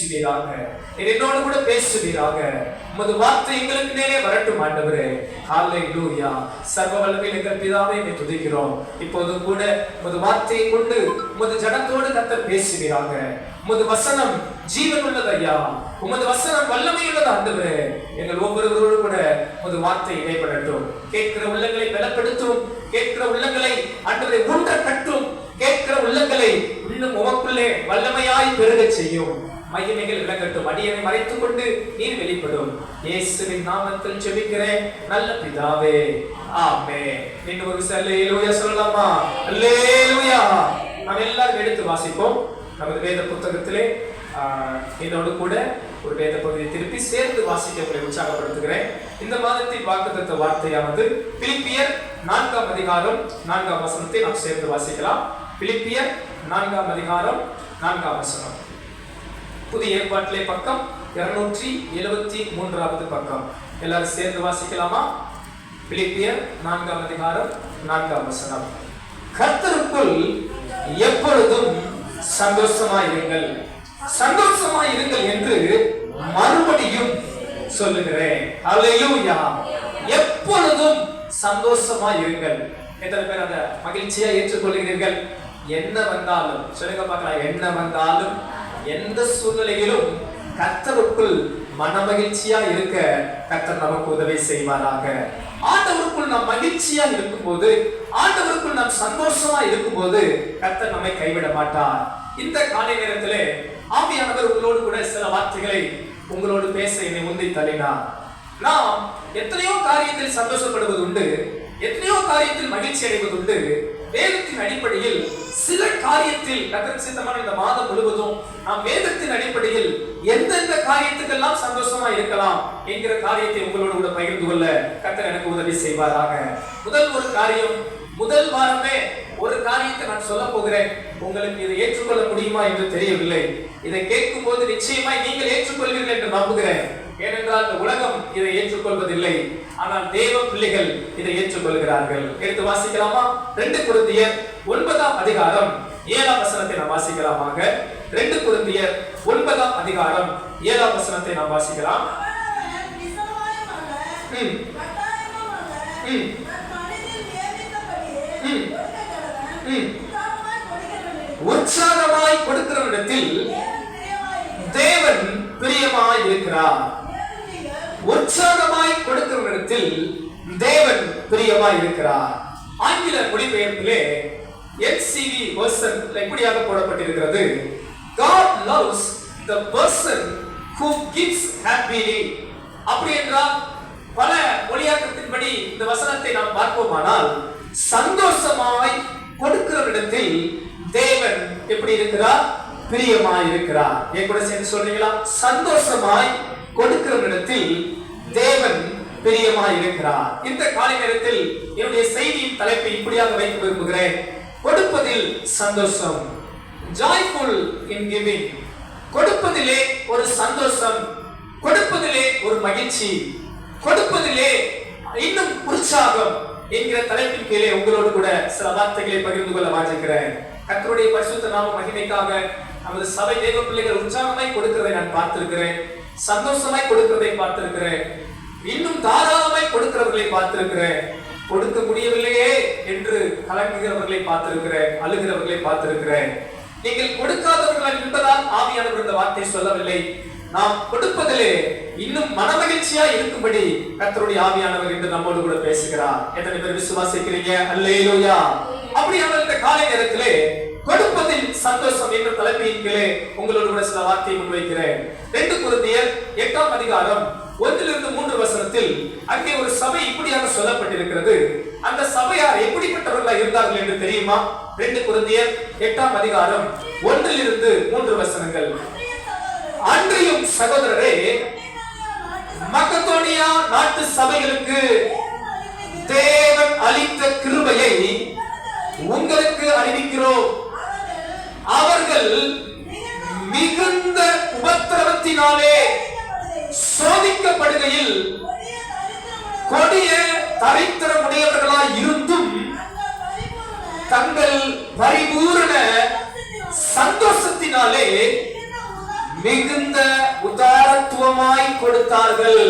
பேசுவீராக. என்னோடு கூட பேசுவீராக. உமது வார்த்தை எங்களுக்கு நேரே வரட்டும் ஆண்டவரே. ஹல்லேலூயா. சர்வ வல்லமையுள்ள எங்கள் பிதாவே, உம்மை துதிக்கிறோம். இப்போது கூட உமது வார்த்தையை கொண்டு உமது ஜனத்தோடு கர்த்தர் பேசுவீராக. உமது வசனம் ஜீவன் உள்ளது ஐயா. உமது வசனம் வல்லமை உள்ளது ஆண்டவரே. எங்கள் ஒவ்வொருவரோடு கூட உமது வார்த்தை இடைப்படட்டும். கேட்கிற உள்ளங்களை பலப்படுத்தும். கேட்கிற உள்ளங்களை ஆண்டவரே ஊன்ற கட்டும். கேட்கிற உள்ளங்களை இன்னும் உமக்குள்ளே வல்லமையாய் பெருகச் செய்யும். மகிமைகள் விளங்கட்டும். அடியனை மறைத்துக் கொண்டு நீர் வெளிப்படும். இயேசுவின் நாமத்தில் ஜெபிக்கிறேன் நல்ல பிதாவே, ஆமென். இன்னும் ஒரு அல்லேலூயா சொல்லலாமா? அல்லேலூயா. நாம் எல்லாரும் எடுத்து வாசிப்போம். நமது வேத புத்தகத்திலே என்னோடு கூட ஒரு வேத பகுதியை திருப்பி சேர்ந்து வாசிக்க உங்களை உற்சாகப்படுத்துகிறேன். இந்த மாதத்தின் வாக்குத்தத்த வார்த்தையானது பிலிப்பியர் 4ஆம் அதிகாரம் 4ஆம் வசனத்தை நாம் சேர்ந்து வாசிக்கலாம். பிலிப்பியர் 4ஆம் அதிகாரம் 4ஆம் வசனம். புதிய ஏற்பாட்டிலே பக்கம் 273வது பக்கம். எல்லாரும் சேர்ந்து வாசிக்கலாமா? பிலிப்பியர் 4ஆம் அதிகாரம் 4ஆம் வசனம். கர்த்தருக்குள் எப்பொழுதும் சந்தோஷமாயிருங்கள், சந்தோஷமாயிருங்கள் என்று மறுபடியும் சொல்லுகிறேன். அல்லேலூயா. எப்பொழுதும் சந்தோஷமாயிருங்கள். எத்தனை பேர் அந்த மகிழ்ச்சியா ஏற்றுக்கொள்கிறீர்கள்? என்ன வந்தாலும் சொல்லுங்க பார்க்கலாம். என்ன வந்தாலும் எந்த சூழ்நிலையிலும் கர்த்தருக்குள் மனமகிழ்ச்சியா இருக்க கர்த்தர் நமக்கு உதவி செய்வாராக. ஆண்டவருக்குள் நாம் மகிழ்ச்சியா இருக்கும்போது, ஆண்டவருக்குள் நாம் சந்தோஷமா இருக்கும்போது கர்த்தர் நம்மை கைவிட மாட்டார். இந்த காலை நேரத்திலே ஆவியானவர் உங்களோடு கூட சில வார்த்தைகளை உங்களோடு பேச என்னை முந்தி தள்ளினார். நாம் எத்தனையோ காரியத்தில் சந்தோஷப்படுவது உண்டு, எத்தனையோ காரியத்தில் மகிழ்ச்சி அடைவது உண்டு. வேதத்தின் அடிப்படையில் சில காரியத்தில் கர்த்தர் சித்தமான இந்த மாதம் முழுவதும் நாம் வேதத்தின் அடிப்படையில் எந்தெந்த காரியத்துக்கெல்லாம் சந்தோஷமா இருக்கலாம் என்கிற காரியத்தை உங்களோடு கூட பகிர்ந்து கொள்ள கர்த்தர் எனக்கு உதவி செய்வாராக. முதல் ஒரு காரியம், முதல் வாரமே ஒரு காரியத்தை நான் சொல்ல போகிறேன். உங்களுக்கு இதை ஏற்றுக்கொள்ள முடியுமா என்று தெரியவில்லை. இதை கேட்கும் போது நிச்சயமாய் நீங்கள் ஏற்றுக்கொள்வீர்கள் என்று நம்புகிறேன். ஏனென்றால் இந்த உலகம் இதை ஏற்றுக்கொள்வதில்லை, ஆனால் தேவ பிள்ளைகள் இதை ஏற்றுக்கொள்கிறார்கள். எடுத்து வாசிக்கலாமா? 2 கொரிந்தியர் 9ஆம் அதிகாரம் 7ஆம் வசனத்தை நாம் வாசிக்கலாமாக. 2 கொரிந்தியர் 9ஆம் அதிகாரம் 7ஆம் வசனத்தை நாம் வாசிக்கலாம். உற்சாகமாய் கொடுக்கிறவரிடத்தில் தேவன் பிரியமாய் இருக்கிறார். உற்சாகமாய் கொடுக்கிறவரிடத்தில் தேவன் பிரியமாய் இருக்கிறார். ஆங்கில மொழிபெயர்ப்பிலே NCV வெர்ஷன் இப்படியாக போடப்பட்டிருக்கிறது. God loves the person who gives happily. அப்படி என்றால் பல மொழியாக்கத்தின்படி இந்த வசனத்தை நாம் பார்ப்போமானால், சந்தோஷமாய் கொடுக்கிறவரிடத்தில் தேவன் எப்படி இருக்கிறார்? பிரியமாய் இருக்கிறார். என் கூட சேர்ந்து சொல்றீங்களா? சந்தோஷமாய் கொடுக்கிறவரிடத்தில் தேவன் பிரியமாய் இருக்கிறார். இந்த காலை நேரத்தில் என்னுடைய செய்தியின் தலைப்பை இப்படியாக வைக்க விரும்புகிறேன். கொடுப்பதில் சந்தோஷம். ஜாய்ஃபுல் இன் கிவிங். கொடுப்பதிலே ஒரு சந்தோஷம், கொடுப்பதிலே ஒரு மகிழ்ச்சி, கொடுப்பதிலே இன்னும் உற்சாகம் என்கிற தலைப்பின் கீழே உங்களோடு கூட சில வார்த்தைகளை பகிர்ந்து கொள்ள வாஞ்சிக்கிறேன். கர்த்தருடைய பரிசுத்த நாம மகிமைக்காக நமது சபை தேவ பிள்ளைகள் உற்சாகமாய் கொடுக்கிறதை நான் பார்த்திருக்கிறேன், சந்தோஷமாய் கொடுக்கிறதை பார்த்திருக்கிறேன், இன்னும் தாராளமாய் கொடுக்கிறவர்களை பார்த்திருக்கிறேன். கொடுக்க முடியவில்லையே என்று கலங்குகிறவர்களை பார்த்திருக்கிறேன், அழுகிறவர்களை பார்த்திருக்கிறேன். நீங்கள் கொடுக்காதவர்கள் என்பதால் ஆவியானவர் இந்த வார்த்தை சொல்லவில்லை. நாம் கொடுப்பதிலே இன்னும் மனமகிழ்ச்சியா இருக்கும்படி கர்த்தருடைய ஆவியானவர் என்று நம்மோடு கூட பேசுகிறார். எத்தனை பேர் விசுவாசிக்கிறீங்க? அல்லேலூயா. அப்படியான இந்த காலை நேரத்திலே கொடுப்பதில் சந்தோஷம் என்ற தலைப்பின் கீழே உங்களோடு கூட சில வார்த்தையை முன்வைக்கிறேன். 2 கொரிந்தியர் 8ஆம் அதிகாரம் 1-3 வசனத்தில் அங்கே ஒரு சபை இப்படியாக சொல்லப்பட்டிருக்கிறது. அந்த சபையார் எப்படிப்பட்டவர்களாக இருந்தார்கள் என்று தெரியுமா? 2 கொரிந்தியர் 8ஆம் அதிகாரம் 1-3 வசனங்கள். அன்றியும் சகோதரரே, மக்கதோனியா நாட்டு சபைகளுக்கு தேவன் அளித்த கிருபையை உங்களுக்கு அறிவிக்கிறோம். அவர்கள் மிகுந்த உபத்திரவத்தினாலே சோதிக்கப்படுகையில் கொடிய தரித்திரமுடையவர்களாய் இருந்தும் தங்கள் பரிபூரண சந்தோஷத்தினாலே மிகுந்த உதாரத்துவமாய் கொடுத்தார்கள்.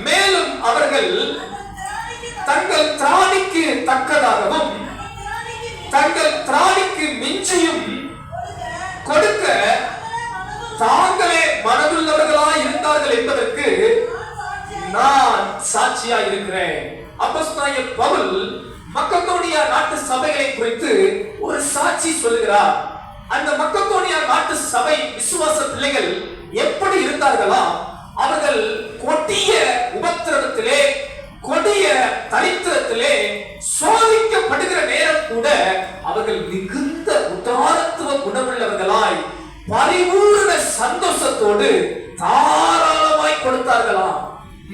மேலும் அவர்கள் தங்கள் திராணிக்கு தக்கதாகவும் தங்கள் திராணிக்கு மிஞ்சியும் கொடுக்க தாங்களே மனதுள்ளவர்களாய் இருந்தார்கள் என்பதற்கு நான் சாட்சியா இருக்கிறேன். அப்போஸ்தலனாகிய பவுல் மக்கதோனியா நாட்டு சபைகளை குறித்து ஒரு சாட்சி சொல்கிறார். அந்த மக்கதோனியா நாட்டு சபை விசுவாச பிள்ளைகள் எப்படி இருந்தார்களா? அவர்கள் கொடிய உபத்திரவத்திலே, கொடிய தரித்திரத்திலே சோதிக்கப்படுகிற நேரம் கூட அவர்கள் மிகுந்த உதாரத்துவ குணமுள்ளவர்களாய் பரிபூர்ண சந்தோஷத்தோடு தாராளமாய் கொடுத்தார்களாம்.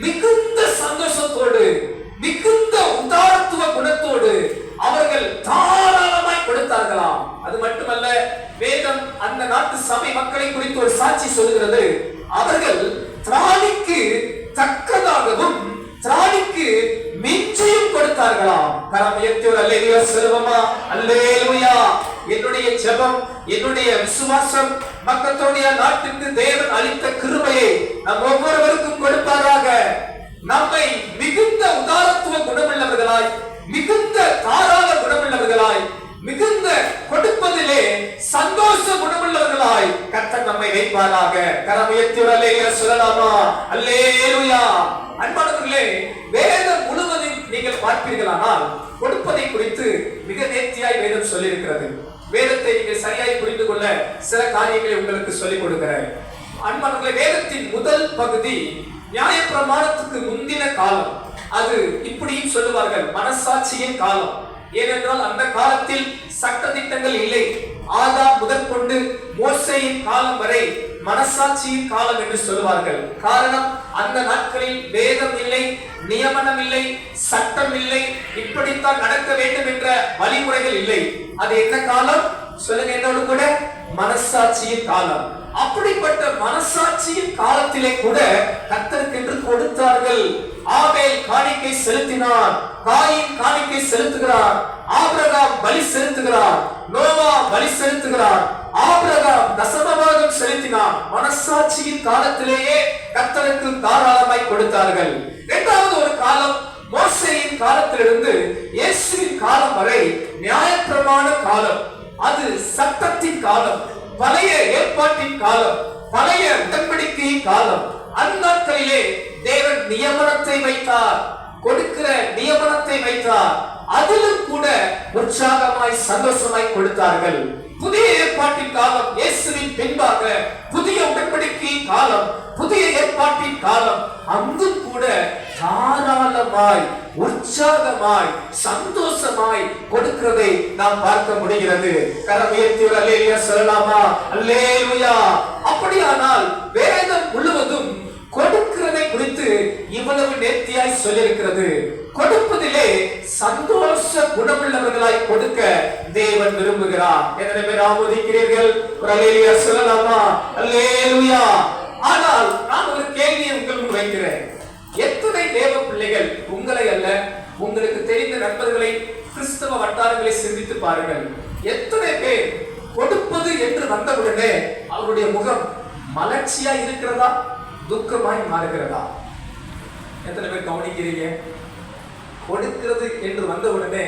மிகுந்த சந்தோஷத்தோடு, மிகுந்த உதாரத்துவ குணத்தோடு அவர்கள் தாராளமாய் கொடுத்தார்களாம். அது மட்டுமல்ல, வேதம் அந்த நாட்டு சபை மக்களை குறித்து ஒரு சாட்சி சொல்கிறது. அவர்கள் திராணிக்கு தக்கதாகவும் திராணிக்கு மிஞ்சியும் கொடுத்தார்களாம். கரம் உயர்த்தி ஒரு அல்லேலூயா சொல்லுவோமா? அல்லேலூயா. என்னுடைய ஜெபம், என்னுடைய விசுவாசம் மக்கதோனியா நாட்டுக்கு தேவன் அளித்த கிருபையை நம் ஒவ்வொருவருக்கும் கொடுப்பாராக. நம்மை மிகுந்த உதாரத்துவ குணமுள்ளவர்களாய், மிகுந்த தாராள குணமுள்ளவர்களாய், மிகுந்த கொடுப்பதிலே சந்தோஷ குணமுள்ளவர்களாய் கர்த்தர் நம்மை வைப்பாராக. கரம் உயர்த்தி ஒரு அல்லேலூயா சொல்லலாமா? அல்லேலூயா. அன்பானவர்களே, வேதம் முழுவதும் நீங்கள் பார்ப்பீர்களானால் கொடுப்பதை குறித்து மிக நேர்த்தியாய் வேதம் சொல்லியிருக்கிறது. வேதத்தை நீங்கள் சரியாய் புரிந்து கொள்ள சில காரியங்களை உங்களுக்கு சொல்லிக் கொடுக்கிறேன். அன்பானவர்களே, வேதத்தின் முதல் பகுதி நியாயப்பிரமாணத்துக்கு முந்தின காலம். அது இப்படியும் சொல்லுவார்கள், மனசாட்சியின் காலம். ஏனென்றால் அந்த காலத்தில் சட்ட திட்டங்கள் இல்லை. ஆதாம் முதற்கொண்டு மோசேயின் காலம் வரை மனசாட்சியின் காலம் என்று சொல்லுவார்கள். காரணம், அந்த நாட்களில் வேதம் இல்லை, நியமனம் இல்லை, சட்டம் இல்லை, இப்படித்தான் நடக்க வேண்டும் என்ற வழிமுறைகள் இல்லை. அது என்ன காலம் சொல்லுங்க என்னோடு கூட? மனசாட்சியின் காலம். அப்படிப்பட்ட மனசாட்சியின் காலத்திலே கூட கர்த்தருக்கென்று கொடுத்தார்கள். ஆபேல் காணிக்கை செலுத்தினார், காயின் காணிக்கை செலுத்துகிறார், ஆபிரகாம் பலி செலுத்துகிறார், நோவா பலி செலுத்துகிறார், ஆபிரகாம் தசமபாகம் செலுத்தினார். மனசாட்சியின் காலத்திலேயே கர்த்தருக்கு தாராளமாய் கொடுத்தார்கள். இரண்டாவது ஒரு காலம், மோசேயின் காலத்திலிருந்து இயேசுவின் காலம் வரை நியாயப்பிரமாண காலம். அது சட்டத்தின் காலம், பழைய ஏற்பாட்டின் காலம், பழைய உடன்படிக்கையின் காலம். அந்நாட்களிலே தேவன் நியமனத்தை வைத்தார், கொடுக்கிற நியமனத்தை வைத்தார். அதிலும் கூட உற்சாகமாய் சந்தோஷமாய் கொடுத்தார்கள். புதிய ஏற்பாட்டின் காலம், இயேசுவின் பின்பாக புதிய உடன்படிக்கையின் காலம், புதிய ஏற்பாட்டின் காலம். அங்கும் கூட தாராளமாய், உற்சாகமாய், சந்தோஷமாய் கொடுக்கிறதை நாம் பார்க்க முடிகிறது. கரம் உயர்த்தி ஒரு அல்லேலூயா சொல்லலாமா? அல்லேலூயா. அப்படியானால் வேதம் முழுவதும் கொடுக்கிறதை குறித்து இவ்வளவு நேர்த்தியாய் சொல்லியிருக்கிறது. கொடுப்பதிலே சந்தோஷ குணமுள்ளவர்களாய் கொடுக்க தேவன் விரும்புகிறார். எத்தனை பேர் ஆமோதிக்கிறீர்கள்? ஒரு அல்லேலூயா சொல்லலாமா? அல்லேலூயா. ஆனால் நான் ஒரு கேள்வியை உங்கள் முன் வைக்கிறேன். எத்தனை தேவ பிள்ளைகள், உங்களை அல்ல, உங்களுக்கு தெரிந்த நண்பர்களை, கிறிஸ்தவ வட்டாரங்களை சிந்தித்து பாருங்கள். எத்தனை பேர் கொடுப்பது என்று வந்தவுடனே அவருடைய முகம் மலர்ச்சியா இருக்கிறதா, துக்கமாய் மாறுகிறதா? எத்தனை பேர் கவனிக்கிறீங்க? கொடுக்கிறது என்று வந்தவுடனே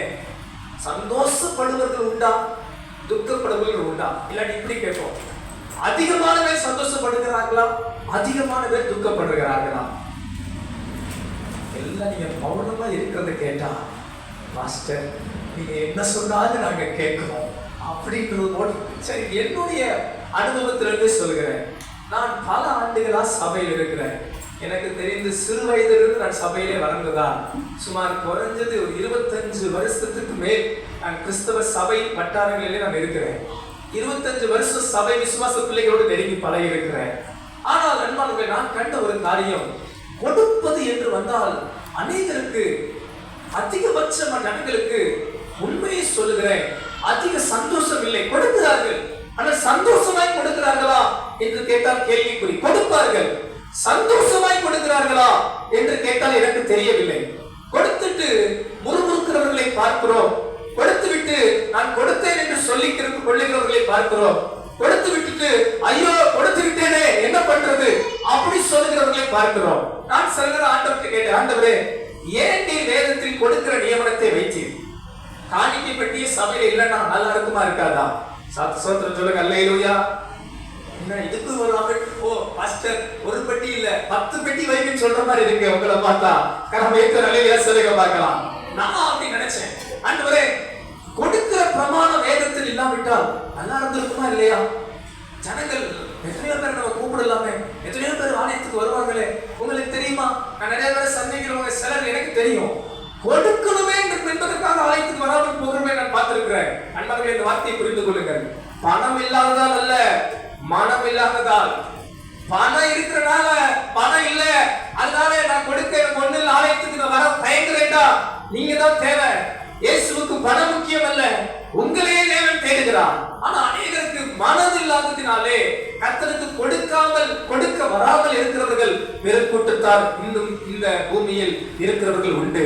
சந்தோஷப்படுவர்கள் உண்டா, துக்கப்படுவர்கள் உண்டா? இல்லாட்டி இப்படி கேட்போம், அதிகமான பேர் சந்தோஷப்படுகிறார்களா, அதிகமான பேர் துக்கப்படுகிறார்களா? எல்லாம் நீங்க மௌனமா இருக்கிறத கேட்டா, மாஸ்டர் நீங்க என்ன சொன்னாலும் நாங்க கேட்கிறோம் அப்படின்றது. சரி, என்னுடைய அனுபவத்திலிருந்து சொல்கிறேன். நான் பல ஆண்டுகளா சபையில் இருக்கிறேன். எனக்கு தெரிந்து சிறு வயதிலிருந்து நான் சபையிலே வளர்ந்ததான். சுமார் குறைஞ்சது ஒரு 25 வருஷத்துக்கு மேல் நான் கிறிஸ்தவ சபை வட்டாரங்களிலே நான் இருக்கிறேன். 25 வருஷம் சபை விசுவாச பிள்ளைகளோடு நெருங்கி பழகி இருக்கிறேன். ஆனால் நண்பர்கள், நான் கண்ட ஒரு காரியம், கொடுப்பது என்று வந்தால் அநேகருக்கு, அதிகபட்ச ஜனங்களுக்கு உண்மையை சொல்லுகிறேன், அதிக சந்தோஷம் இல்லை. கொடுக்கிறார்கள், ஆனால் சந்தோஷமாய் கொடுக்கிறார்களா என்று கேட்டால் கேள்விக்குறி. கொடுப்பார்கள், சந்தோஷமாய் கொடுக்கிறார்களா என்று கேட்டால் எனக்கு தெரியவில்லை. கொடுத்துட்டு முறுமுறுக்கிறவர்களை பார்க்கிறோம், கொடுத்து விட்டு நான் கொடுத்தேன் என்று சொல்லி கொள்ளுகிறவர்களை பார்க்கிறோம், கொடுத்து விட்டுட்டு ஐயோ பார்க்கிறோம். நான் சொல்கிற ஆண்டவர்கிட்ட கேட்டேன், ஆண்டவரே ஏன் நீ வேதத்தில் கொடுக்கிற நியமனத்தை வைத்தீர்? காணிக்கை பெட்டிய சபையில இல்லைன்னா நல்லா இருக்குமா இருக்காதா? சோத்திரம் சொல்லுங்க, அல்லேலூயா. என்ன இதுக்கு ஒரு ஓ பாஸ்டர் ஒரு பெட்டி இல்ல 10 பெட்டி வைக்குன்னு சொல்ற மாதிரி இருக்கு உங்களை பார்த்தா. கரம் ஏற்ற அல்லேலூயா சொல்லுங்க பார்க்கலாம். நான் அப்படி நினைச்சேன், ஆண்டவரே கொடுக்கிற பிரமாணம் வேதத்தில் இல்லாவிட்டால் நல்லா இருந்திருக்குமா இல்லையா? ஜனங்கள் எத்தனையோ பேர் நம்ம கூப்பிடலாமே, எத்தனையோ பேர் ஆலயத்துக்கு வருவாங்களே. உங்களுக்கு தெரியுமா, நான் நிறைய பேரை சந்திக்கிறவங்க சிலர் எனக்கு தெரியும் கொடுக்கணுமே என்பதற்காக ஆலயத்துக்கு வராமல் போகிறோமே நான் பார்த்திருக்கிறேன். அன்பார்களே, இந்த வார்த்தையை புரிந்து கொள்ளுங்கள். பணம் இல்லாததால் அல்ல, மனம் இல்லாததால். பணம் இருக்கிறனால பணம் இல்ல அதனால நான் கொடுக்க ஒண்ணு ஆலயத்துக்கு நான் வர தயங்குறேன்டா, நீங்க தான் தேவை. இயேசுவுக்கு பணம் முக்கியம் அல்ல, உங்களையே தேவன் தேடுகிறார். ஆனா அநேகருக்கு மனது இல்லாததினாலே கர்த்தருக்கு கொடுக்க வராமல் இருக்கிறவர்கள் பெரும் கூட்டத்தார் இன்னும் இந்த பூமியில் இருக்கிறவர்கள் உண்டு.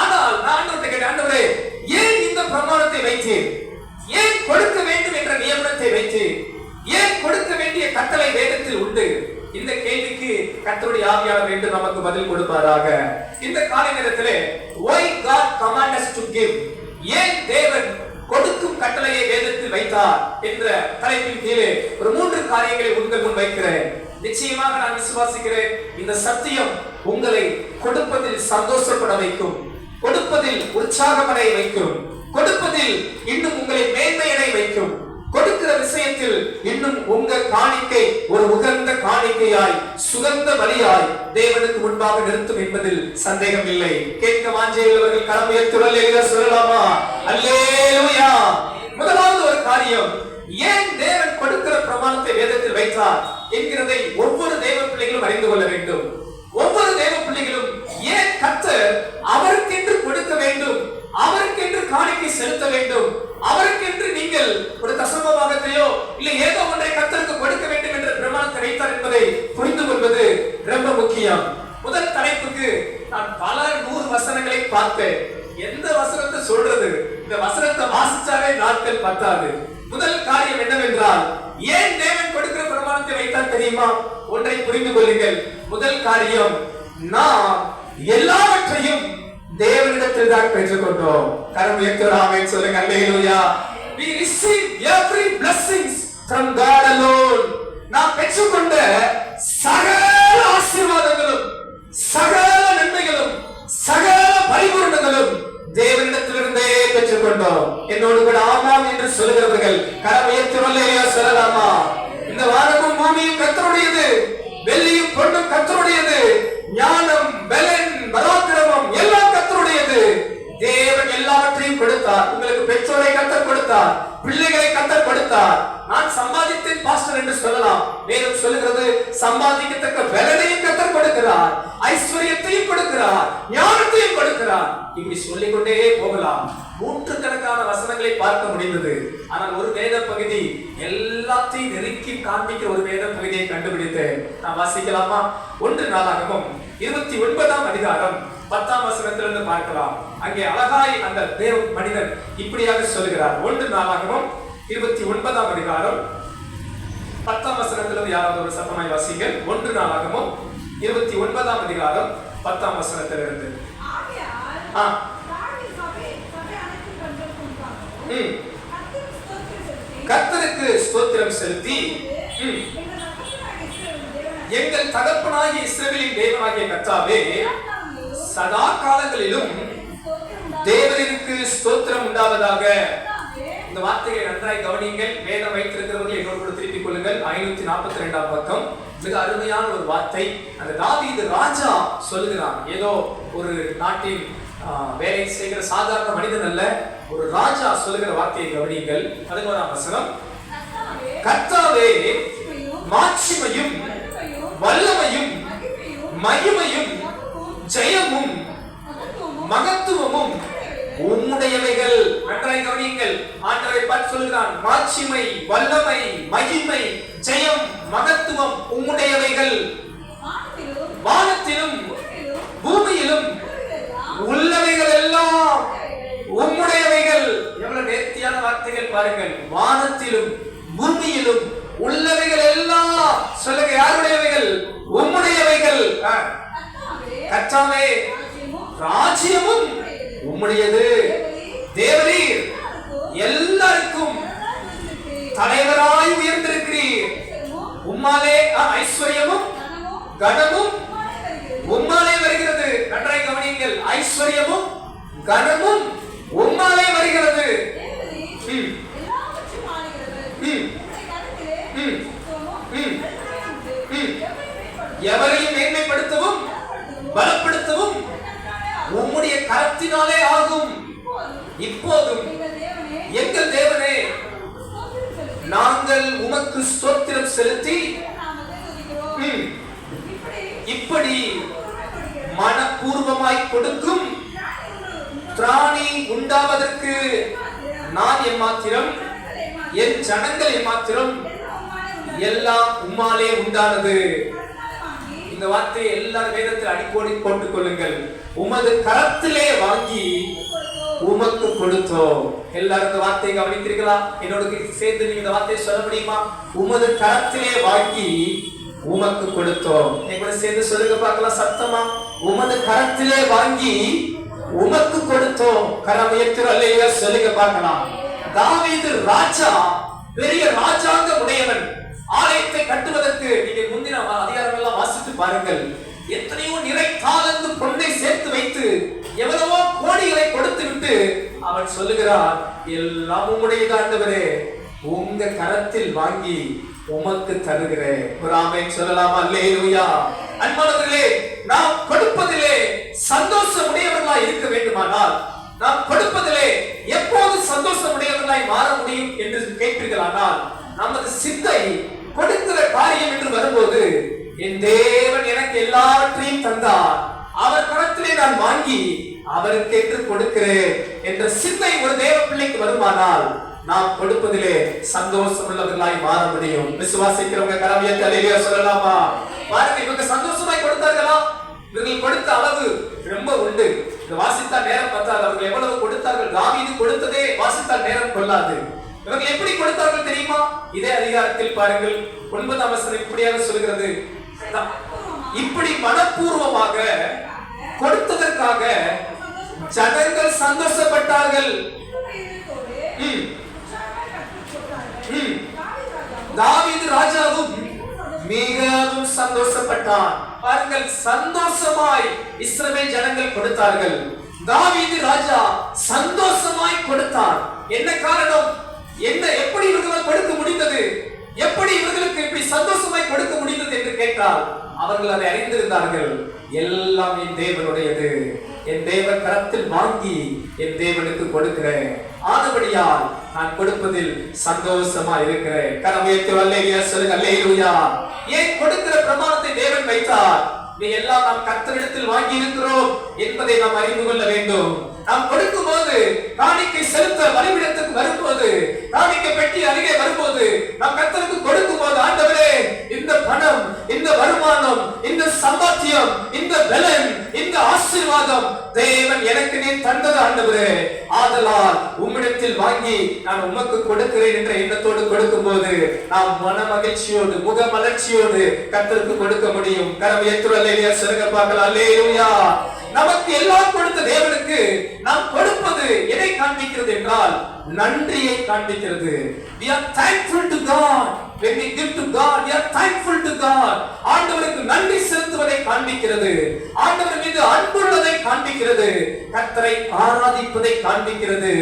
ஆனால் நான் கேட்டேன், ஆண்டவரே ஏன் இந்த பிரமாணத்தை வைத்தீர்? ஏன் கொடுக்க வேண்டும் என்ற நியமனத்தை வைத்தீர்? ஏன் கொடுக்க வேண்டிய கட்டளை வேதத்தில் உண்டு? இந்த கேள்விக்கு கர்த்தருடைய ஆவியானவர் என்று நமக்கு பதில் கொடுப்பாராக. இந்த காலை நேரத்திலே why God command us to give, ஏன் தேவன் கொடுக்கும் கட்டளையை வேதத்தில் வைத்தார் என்ற தலைப்பின் கீழே ஒரு 3 காரியங்களை உங்கள் முன் வைக்கிறேன். நிச்சயமாக நான் விசுவாசிக்கிறேன், இந்த சத்தியம் உங்களை கொடுப்பதில் சந்தோஷப்பட வைக்கும், கொடுப்பதில் உற்சாகமடைய வைக்கும், கொடுப்பதில் இன்னும் உங்களை மேன்மையடை வைக்கும், கொடுக்கிற விஷயத்தில் இன்னும் உங்க காணிக்கை ஒரு உகந்த காணிக்கையாய் சுகந்த பலியாய் தேவனுக்கு முன்பாக நிறுத்தும் என்பதில் சந்தேகம் இல்லை. கேட்க வாஞ்சையுள்ளவர்கள் கரம் உயர்த்தி சொல்லலாமா? அல்லேலூயா. முதலாவது ஒரு காரியம், ஏன் தேவன் கொடுக்கிற பிரமாணத்தை வேதத்தில் வைத்தார் என்கிறதை ஒவ்வொரு தேவ பிள்ளைகளும் அறிந்து கொள்ள வேண்டும். ஒவ்வொரு தேவ பிள்ளைகளும் ஏன் கர்த்தர் அவருக்கென்று கொடுக்க வேண்டும், அவருக்கென்று காணிக்கை செலுத்த வேண்டும், அவருக்கென்று நீங்கள் ஒரு தசம பாகத்தையோ இல்ல ஏதோ ஒன்றை கர்த்தருக்கு கொடுக்க வேண்டும் என்ற பிரமாணத்தை வைத்தார் என்பதை புரிந்து கொள்வது ரொம்ப முக்கியம். முதல் தலைப்புக்கு நான் பல 100 வசனங்களை பார்த்தேன். எந்த வசனத்தை சொல்றது? இந்த வசனத்தை வாசிச்சாலே நாட்கள் பத்தாது. முதல் காரியம் என்னவென்றால், ஏன் தேவன் கொடுக்கிற பிரமாணத்தை வைத்தார் தெரியுமா? ஒன்றை புரிந்து கொள்ளுங்கள். முதல் காரியம், நாம் எல்லாவற்றையும் தேவனிடத்தில் தான் பெற்றுக்கொண்டோம். கரம் உயர்த்தி ஆமென் சொல்லுங்க, அல்லேலூயா. We receive every blessings from God alone. நாம் பெற்றுக்கொண்ட சகல ஆசீர்வாதங்களும், சகல நன்மைகளும், சகல பரிபூரணங்களும் தேவனிடத்திலிருந்தே பெற்றுக்கொண்டோம். என்னோடு கூட ஆமாம் என்று சொல்லுகிறவர்கள் கரம் உயர்த்தி அல்லேலூயா சொல்லலாமா? இந்த வானமும் பூமியும் கர்த்தருடையது, வெள்ளியும் பொன்னும் கர்த்தருடையது, ஞானம் பலன் பராக்கிரமம் எல்லாம் கர்த்தருடையது. தேவன் எல்லாவற்றையும் கொடுத்தார். உங்களுக்கு பெற்றோரை கர்த்தர் கொடுத்தார், பிள்ளைகளை கர்த்தர் கொடுத்தார். நான் சம்பாதித்தேன் பாஸ்டர் என்று சொல்லலாம். மேலும் சொல்லுகிறது, சம்பாதிக்கத்தக்க பலனையும் கர்த்தர் கொடுக்கிறார், ஐஸ்வர்யத்தையும் கொடுக்கிறார், ஞானத்தையும் கொடுக்கிறார். இப்படி சொல்லிக் கொண்டே போகலாம். 100 கணக்கான வசனங்களை பார்க்க முடிந்தது. ஆனால் ஒரு வேத பகுதி எல்லாத்தையும் நெருக்கி காண்பிக்கிற ஒரு வேத பகுதியை கண்டுபிடித்தேன். நான் வாசிக்கலாமா? 1 நாளாகமம் 29ஆம் அதிகாரம் 10ஆம் வசனத்திலிருந்து பார்க்கலாம். அங்கே அழகாய் அந்த தேவ மனிதன் இப்படியாக சொல்கிறார். 1 நாளாகமம் 29ஆம் அதிகாரம் 10ஆம் வசனத்திலிருந்து யாராவது ஒரு சத்தமாய் வாசிங்கள். 1 நாளாகமம் 29ஆம் அதிகாரம் 10ஆம் வசனத்திலிருந்து. கர்த்தருக்கு ஸ்தோத்திரம் செலுத்தி எங்கள் தகப்பனாகிய இஸ்ரவேலின் தேவனாகிய கர்த்தாவே, சதா காலங்களிலும் தேவனுக்கு ஸ்தோத்திரம் உண்டாவதாக. இந்த வார்த்தையை நன்றாய் கவனியுங்கள். வேதம் வைத்திருக்கிறவர்கள் என்னோடு கூட திருப்பிக் கொள்ளுங்கள். 542ஆம் பக்கம். மிக அருமையான ஒரு வார்த்தை. அந்த தாவீது ராஜா சொல்லுகிறான். ஏதோ ஒரு நாட்டின் வேலை செய்கிற சாதாரண மனிதன் அல்ல, ஒரு ராஜா சொல்லுகிற வார்த்தையை கவனியுங்கள். 11ஆம் வசனம். கர்த்தாவே, மாட்சிமையும் வல்லமையும் மகிமையும் ஜெயமும் மகத்துவமும் உம்முடையவைகள். நன்றாய் கவனியுங்கள். ஆண்டவரை பார்த்து சொல்கிறான், மாட்சிமை வல்லமை மகிமை ஜெயம் மகத்துவம் உம்முடையவைகள், வானத்திலும் பூமியிலும் உள்ளவைகள் எல்லாம் உம்முடையவைகள். எவ்வளவு நேர்த்தியான வார்த்தைகள் பாருங்கள். வானத்திலும் பூமியிலும் உள்ளவைகள் எல்லாம் சொல்லுங்க, யாருடையவைகள்? உம்முடையவைகள். கர்த்தாவே, ராஜ்யமும் உம்முடையது. தேவரீர் எல்லாருக்கும் தலைவராய் உயர்ந்திருக்கிறீர். உம்மாலே ஐஸ்வர்யமும் கனமும் உம்மாலே வருகிறது. நன்றாய் கவனியுங்கள். ஐஸ்வர்யமும் கனமும் உம்மாலே வருகிறது. எவரையும் மேன்மைப்படுத்தவும் பலப்படுத்தவும் உம்முடைய கரத்தினாலே ஆகும். இப்போதும் எங்கள் தேவனே, நாங்கள் உமக்கு ஸ்தோத்திரம் செலுத்தி இப்படி மனப்பூர்வமாய் கொடுக்கும் திராணி உண்டாவதற்கு நான் எம்மாத்திரம், என் ஜனங்கள் எம்மாத்திரம், எல்லாம் உம்மாலே உண்டானது. இந்த வார்த்தையை எல்லாரும் வேதத்தில் அடிக்கோடி போட்டுக் கொள்ளுங்கள். உமது கரத்திலே வாங்கி உமக்கு கொடுத்தோம். எல்லாரும் இந்த வார்த்தையை கவனிக்கிறீர்களா? என்னோட சேர்ந்து நீங்க இந்த வார்த்தையை சொல்ல முடியுமா? உமது கரத்திலே வாங்கி உமக்கு கொடுத்தோம். எங்களோட சேர்ந்து சொல்லுங்க பார்க்கலாம் சத்தமா. உமது கரத்திலே வாங்கி உமக்கு கொடுத்தோம். கரம் உயர்த்தி அல்லேலூயா சொல்லுங்க பார்க்கலாம். தாவீது ராஜா பெரிய ராஜாங்க உடையவன். ஆலயத்தை கட்டுவதற்கு நீங்க முந்தின அதிகாரங்கள் எல்லாம் வாசித்து பாருங்கள். எத்தனையோ நிறை தாளந்து பொன்னை சேர்த்து வைத்து எவ்வளவோ கோடிகளை கொடுத்து விட்டு அவன் சொல்லுகிறான், எல்லாம் உம்முடையது ஆண்டவரே, உங்க கரத்தில் வாங்கி உமக்கு தருகிறேன். ஒரு ஆமென் சொல்லலாமா? அல்லேலூயா. அன்பானவர்களே, நாம் கொடுப்பதிலே சந்தோஷம் உடையவர்களாய் இருக்க வேண்டுமானால், நாம் கொடுப்பதிலே எப்போது சந்தோஷம் உடையவர்களாய் மாற முடியும் என்று கேட்பீர்களானால், நமது சிந்தை கொடுக்கிற காரியம் என்று வரும்போது, என் தேவன் எனக்கு எல்லாவற்றையும் தந்தார், அவர் கரத்திலே நான் வாங்கி அவருக்கு என்று கொடுக்கிறேன் என்ற சிந்தை ஒரு தேவ பிள்ளைக்கு வருமானால், நாம் கொடுப்பதிலே சந்தோஷம் உள்ளவர்களாய் மாற முடியும். விசுவாசிக்கிறவங்க கரம் உயர்த்தி அல்லேலூயா சொல்லலாமா? பாருங்க, இவங்க சந்தோஷமாய் கொடுத்தார்களா? இவர்கள் கொடுத்த அளவு ரொம்ப உண்டு. இந்த வாசித்தால் நேரம் பத்தாது. அவர்கள் எவ்வளவு கொடுத்தார்கள்? தாவீது கொடுத்ததே வாசித்தால் நேரம் கொள்ளாது. இவர்கள் எப்படி கொடுத்தார்கள் தெரியுமா? இதே அதிகாரத்தில் பாருங்கள், 9ஆம் வசனம் இப்படியாக சொல்கிறது, இப்படி மனப்பூர்வமாக கொடுத்ததற்காக ஜனங்கள் சந்தோஷப்பட்டார்கள். தாவீது ராஜாவும் மிகவும் சந்தோஷப்பட்டான். பாருங்கள், சந்தோஷமாய் இஸ்ரவேல் ஜனங்கள் கொடுத்தார்கள். தாவீது ராஜா சந்தோஷமாய் கொடுத்தார். என்ன காரணம்? என்ன, எப்படி இவர்களால் கொடுக்க முடிந்தது? எப்படி இவர்களுக்கு இப்படி சந்தோஷமாய் கொடுக்க முடிந்தது என்று கேட்டால், அவர்கள் அதை அறிந்திருந்தார்கள். எல்லாம் என் தேவனுடையது, என் தேவன் கரத்தில் வாங்கி என் தேவனுக்கு கொடுக்கிறேன். ஆனபடியால் நான் கொடுப்பதில் சந்தோஷமா இருக்கிறேன். கரம் உயர்த்தி அல்லேலூயா சொல்லுங்க. அல்லேலூயா. ஏன் கொடுக்கிற பிரமாணத்தை தேவன் வைத்தார்? இதை எல்லாம் நாம் கர்த்தரிடத்தில் வாங்கி இருக்கிறோம் என்பதை நாம் அறிந்து கொள்ள வேண்டும். நாம் கொடுக்கும் போது, காணிக்கை செலுத்த பலிபீடத்துக்கு வரும்போது, காணிக்கை பெட்டி அருகே வரும்போது, நாம் கர்த்தருக்கு கொடுக்கும் போது, ஆண்டவரே, இந்த பணம், இந்த வருமானம், இந்த சம்பாத்தியம், இந்த பலன், இந்த ஆசீர்வாதம் தேவன் எனக்கு நீ தந்தது ஆண்டவரே. ஆதலால் உம்மிடத்தில் வாங்கி நான் உமக்கு கொடுக்கிறேன் என்ற எண்ணத்தோடு கொடுக்கும் போது, நாம் மன மகிழ்ச்சியோடு, முக மலர்ச்சியோடு கர்த்தருக்கு கொடுக்க முடியும். கரம் உயர்த்தி அல்லேலூயா சொல்லுங்க பார்க்கலாம். அல்லேலூயா. நமக்கு எல்லாம் கொடுத்த தேவனுக்கு நாம் கொடுப்பது எதை காண்பிக்கிறது என்றால், நன்றியை காண்பிக்கிறது. We are thankful to God. When we give to God, we are thankful to God. ஆண்டவருக்கு நன்றி செலுத்துவதை காண்பிக்கிறது. ஆண்டவர் மீது அன்புள்ளதை காண்பிக்கிறது. கர்த்தரை ஆராதிப்பதை காண்பிக்கிறது.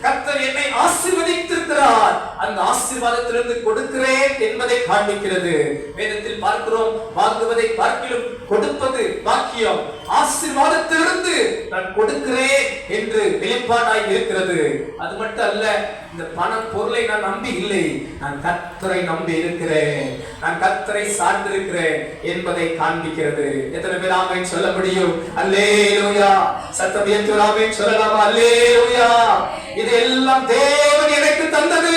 கர்த்தர் என்னை ஆசீர்வதித்திருக்கிறார், அந்த ஆசீர்வாதத்திலிருந்து கொடுக்கிறேன் என்பதை காண்பிக்கிறது. வேதத்தில் பார்க்கிறோம், வாங்குவதை பார்க்கிலும் கொடுப்பது பாக்கியம். ஆசீர்வாதத்திலிருந்து நான் கொடுக்கிறேன் என்று வெளிப்பாடாய் இருக்கிறது. அது மட்டும் அல்ல, இந்த பணம் பொருளை நான் நம்பி இல்லை, நான் கர்த்தரை நம்பி இருக்கிறேன், நான் கர்த்தரை சார்ந்திருக்கிறேன் என்பதை காண்பிக்கிறது. எத்தனை பேர் ஆமென் சொல்ல முடியும்? அல்லேலூயா. சத்தம் உயர்த்தி ஆமென் சொல்லலாமா? அல்லேலூயா. இது எல்லாம் தேவன் எனக்கு தந்தது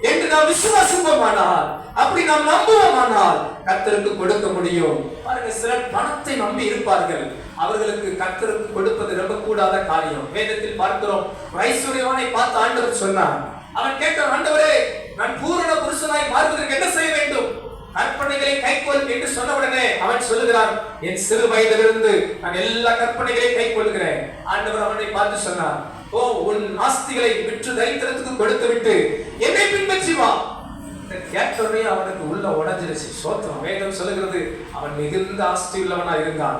என்று நாம் விசுவாசிப்போமானால், அப்படி நாம் நம்புவோமானால் கர்த்தருக்கு கொடுக்க முடியும். பாருங்க, சிலர் பணத்தை நம்பி இருப்பார்கள். அவர்களுக்கு கர்த்தருக்கு கொடுப்பது ரொம்ப கூடாத காரியம். வேதத்தில் பார்க்கிறோம், ஐஸ்வர்யவானை பார்த்து ஆண்டவர் சொன்னார். அவன் கேட்டான், ஆண்டவரே, நான் பூரண புருஷனாய் மாறுவதற்கு என்ன செய்ய வேண்டும்? கற்பனைகளை கைக்கொள் என்று சொன்னவுடனே அவன் சொல்லுகிறான், என் சிறு வயதிலிருந்து நான் எல்லா கற்பனைகளையும் கைக்கொள்கிறேன். ஆண்டவர் அவனை பார்த்து சொன்னார், ஓ, உன் ஆஸ்திகளை விற்று தரித்திரத்துக்கு கொடுத்து விட்டு என்னை பின்பற்றி வா. கேட்டோடனே அவனுக்கு உள்ள உடஞ்சிருச்சு. சோத்திரம். வேதம் சொல்லுகிறது, அவன் மிகுந்த ஆஸ்தி உள்ளவனா இருந்தான்.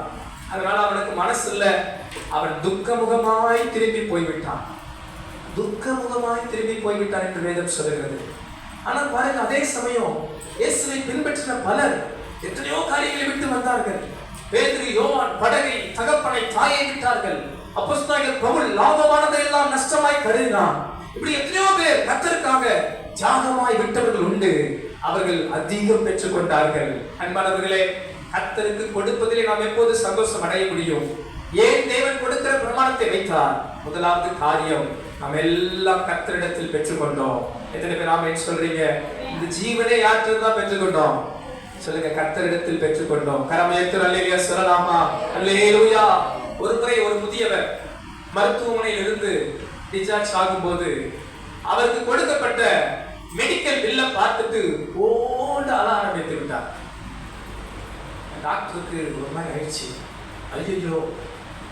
அதனால அவனுக்கு மனசு இல்ல. அவன் துக்கமுகமாய் திரும்பி போய்விட்டான். துக்கமுகமாய் திரும்பி போய்விட்டான் என்று வேதம் சொல்லுகிறது. ஆனால் பாருங்க, அதே சமயம் இயேசுவை பின்பற்றின பலர் எத்தனையோ காரியங்களை விட்டு வந்தார்கள். பேதுரு, யோவான் படகை, தகப்பனை, தாயை விட்டார்கள். அப்போஸ்தலனாகிய பவுல் லாபமானதை எல்லாம் நஷ்டமாய் கருதினான். இப்படி எத்தனையோ பேர் கர்த்தருக்காக தியாகமாய் விட்டவர்கள் உண்டு. அவர்கள் அதிகம் பெற்றுக் கொண்டார்கள். அன்பானவர்களே, கர்த்தருக்கு கொடுப்பதிலே நாம் எப்போது சந்தோஷம் அடைய முடியும்? ஏன் தேவன் கொடுக்கிற பிரமாணத்தை வைத்தார்? முதலாவது காரியம், நாம் எல்லாம் கர்த்தரிடத்தில் பெற்றுக்கொண்டோம். எத்தனை பேர் ஆமென் சொல்றீங்க? இந்த ஜீவனை யார்கிட்ட தான் பெற்றுக்கொண்டோம்? சொல்லுங்க, கர்த்தரிடத்தில் பெற்றுக்கொண்டோம். கரமையத்து அல்லேலூயா சொல்லலாமா? அல்லேலூயா. ஒரு முறை ஒரு முதியவர் மருத்துவமனையில் இருந்து டிஸ்சார்ஜ் ஆகும்போது அவருக்கு கொடுக்கப்பட்ட மெடிக்கல் பில்லை பார்த்துட்டு ஓட அழ ஆரம்பித்து விட்டார். டாக்டருக்கு ஒரு மாதிரி ஆயிடுச்சு. ஐயோ,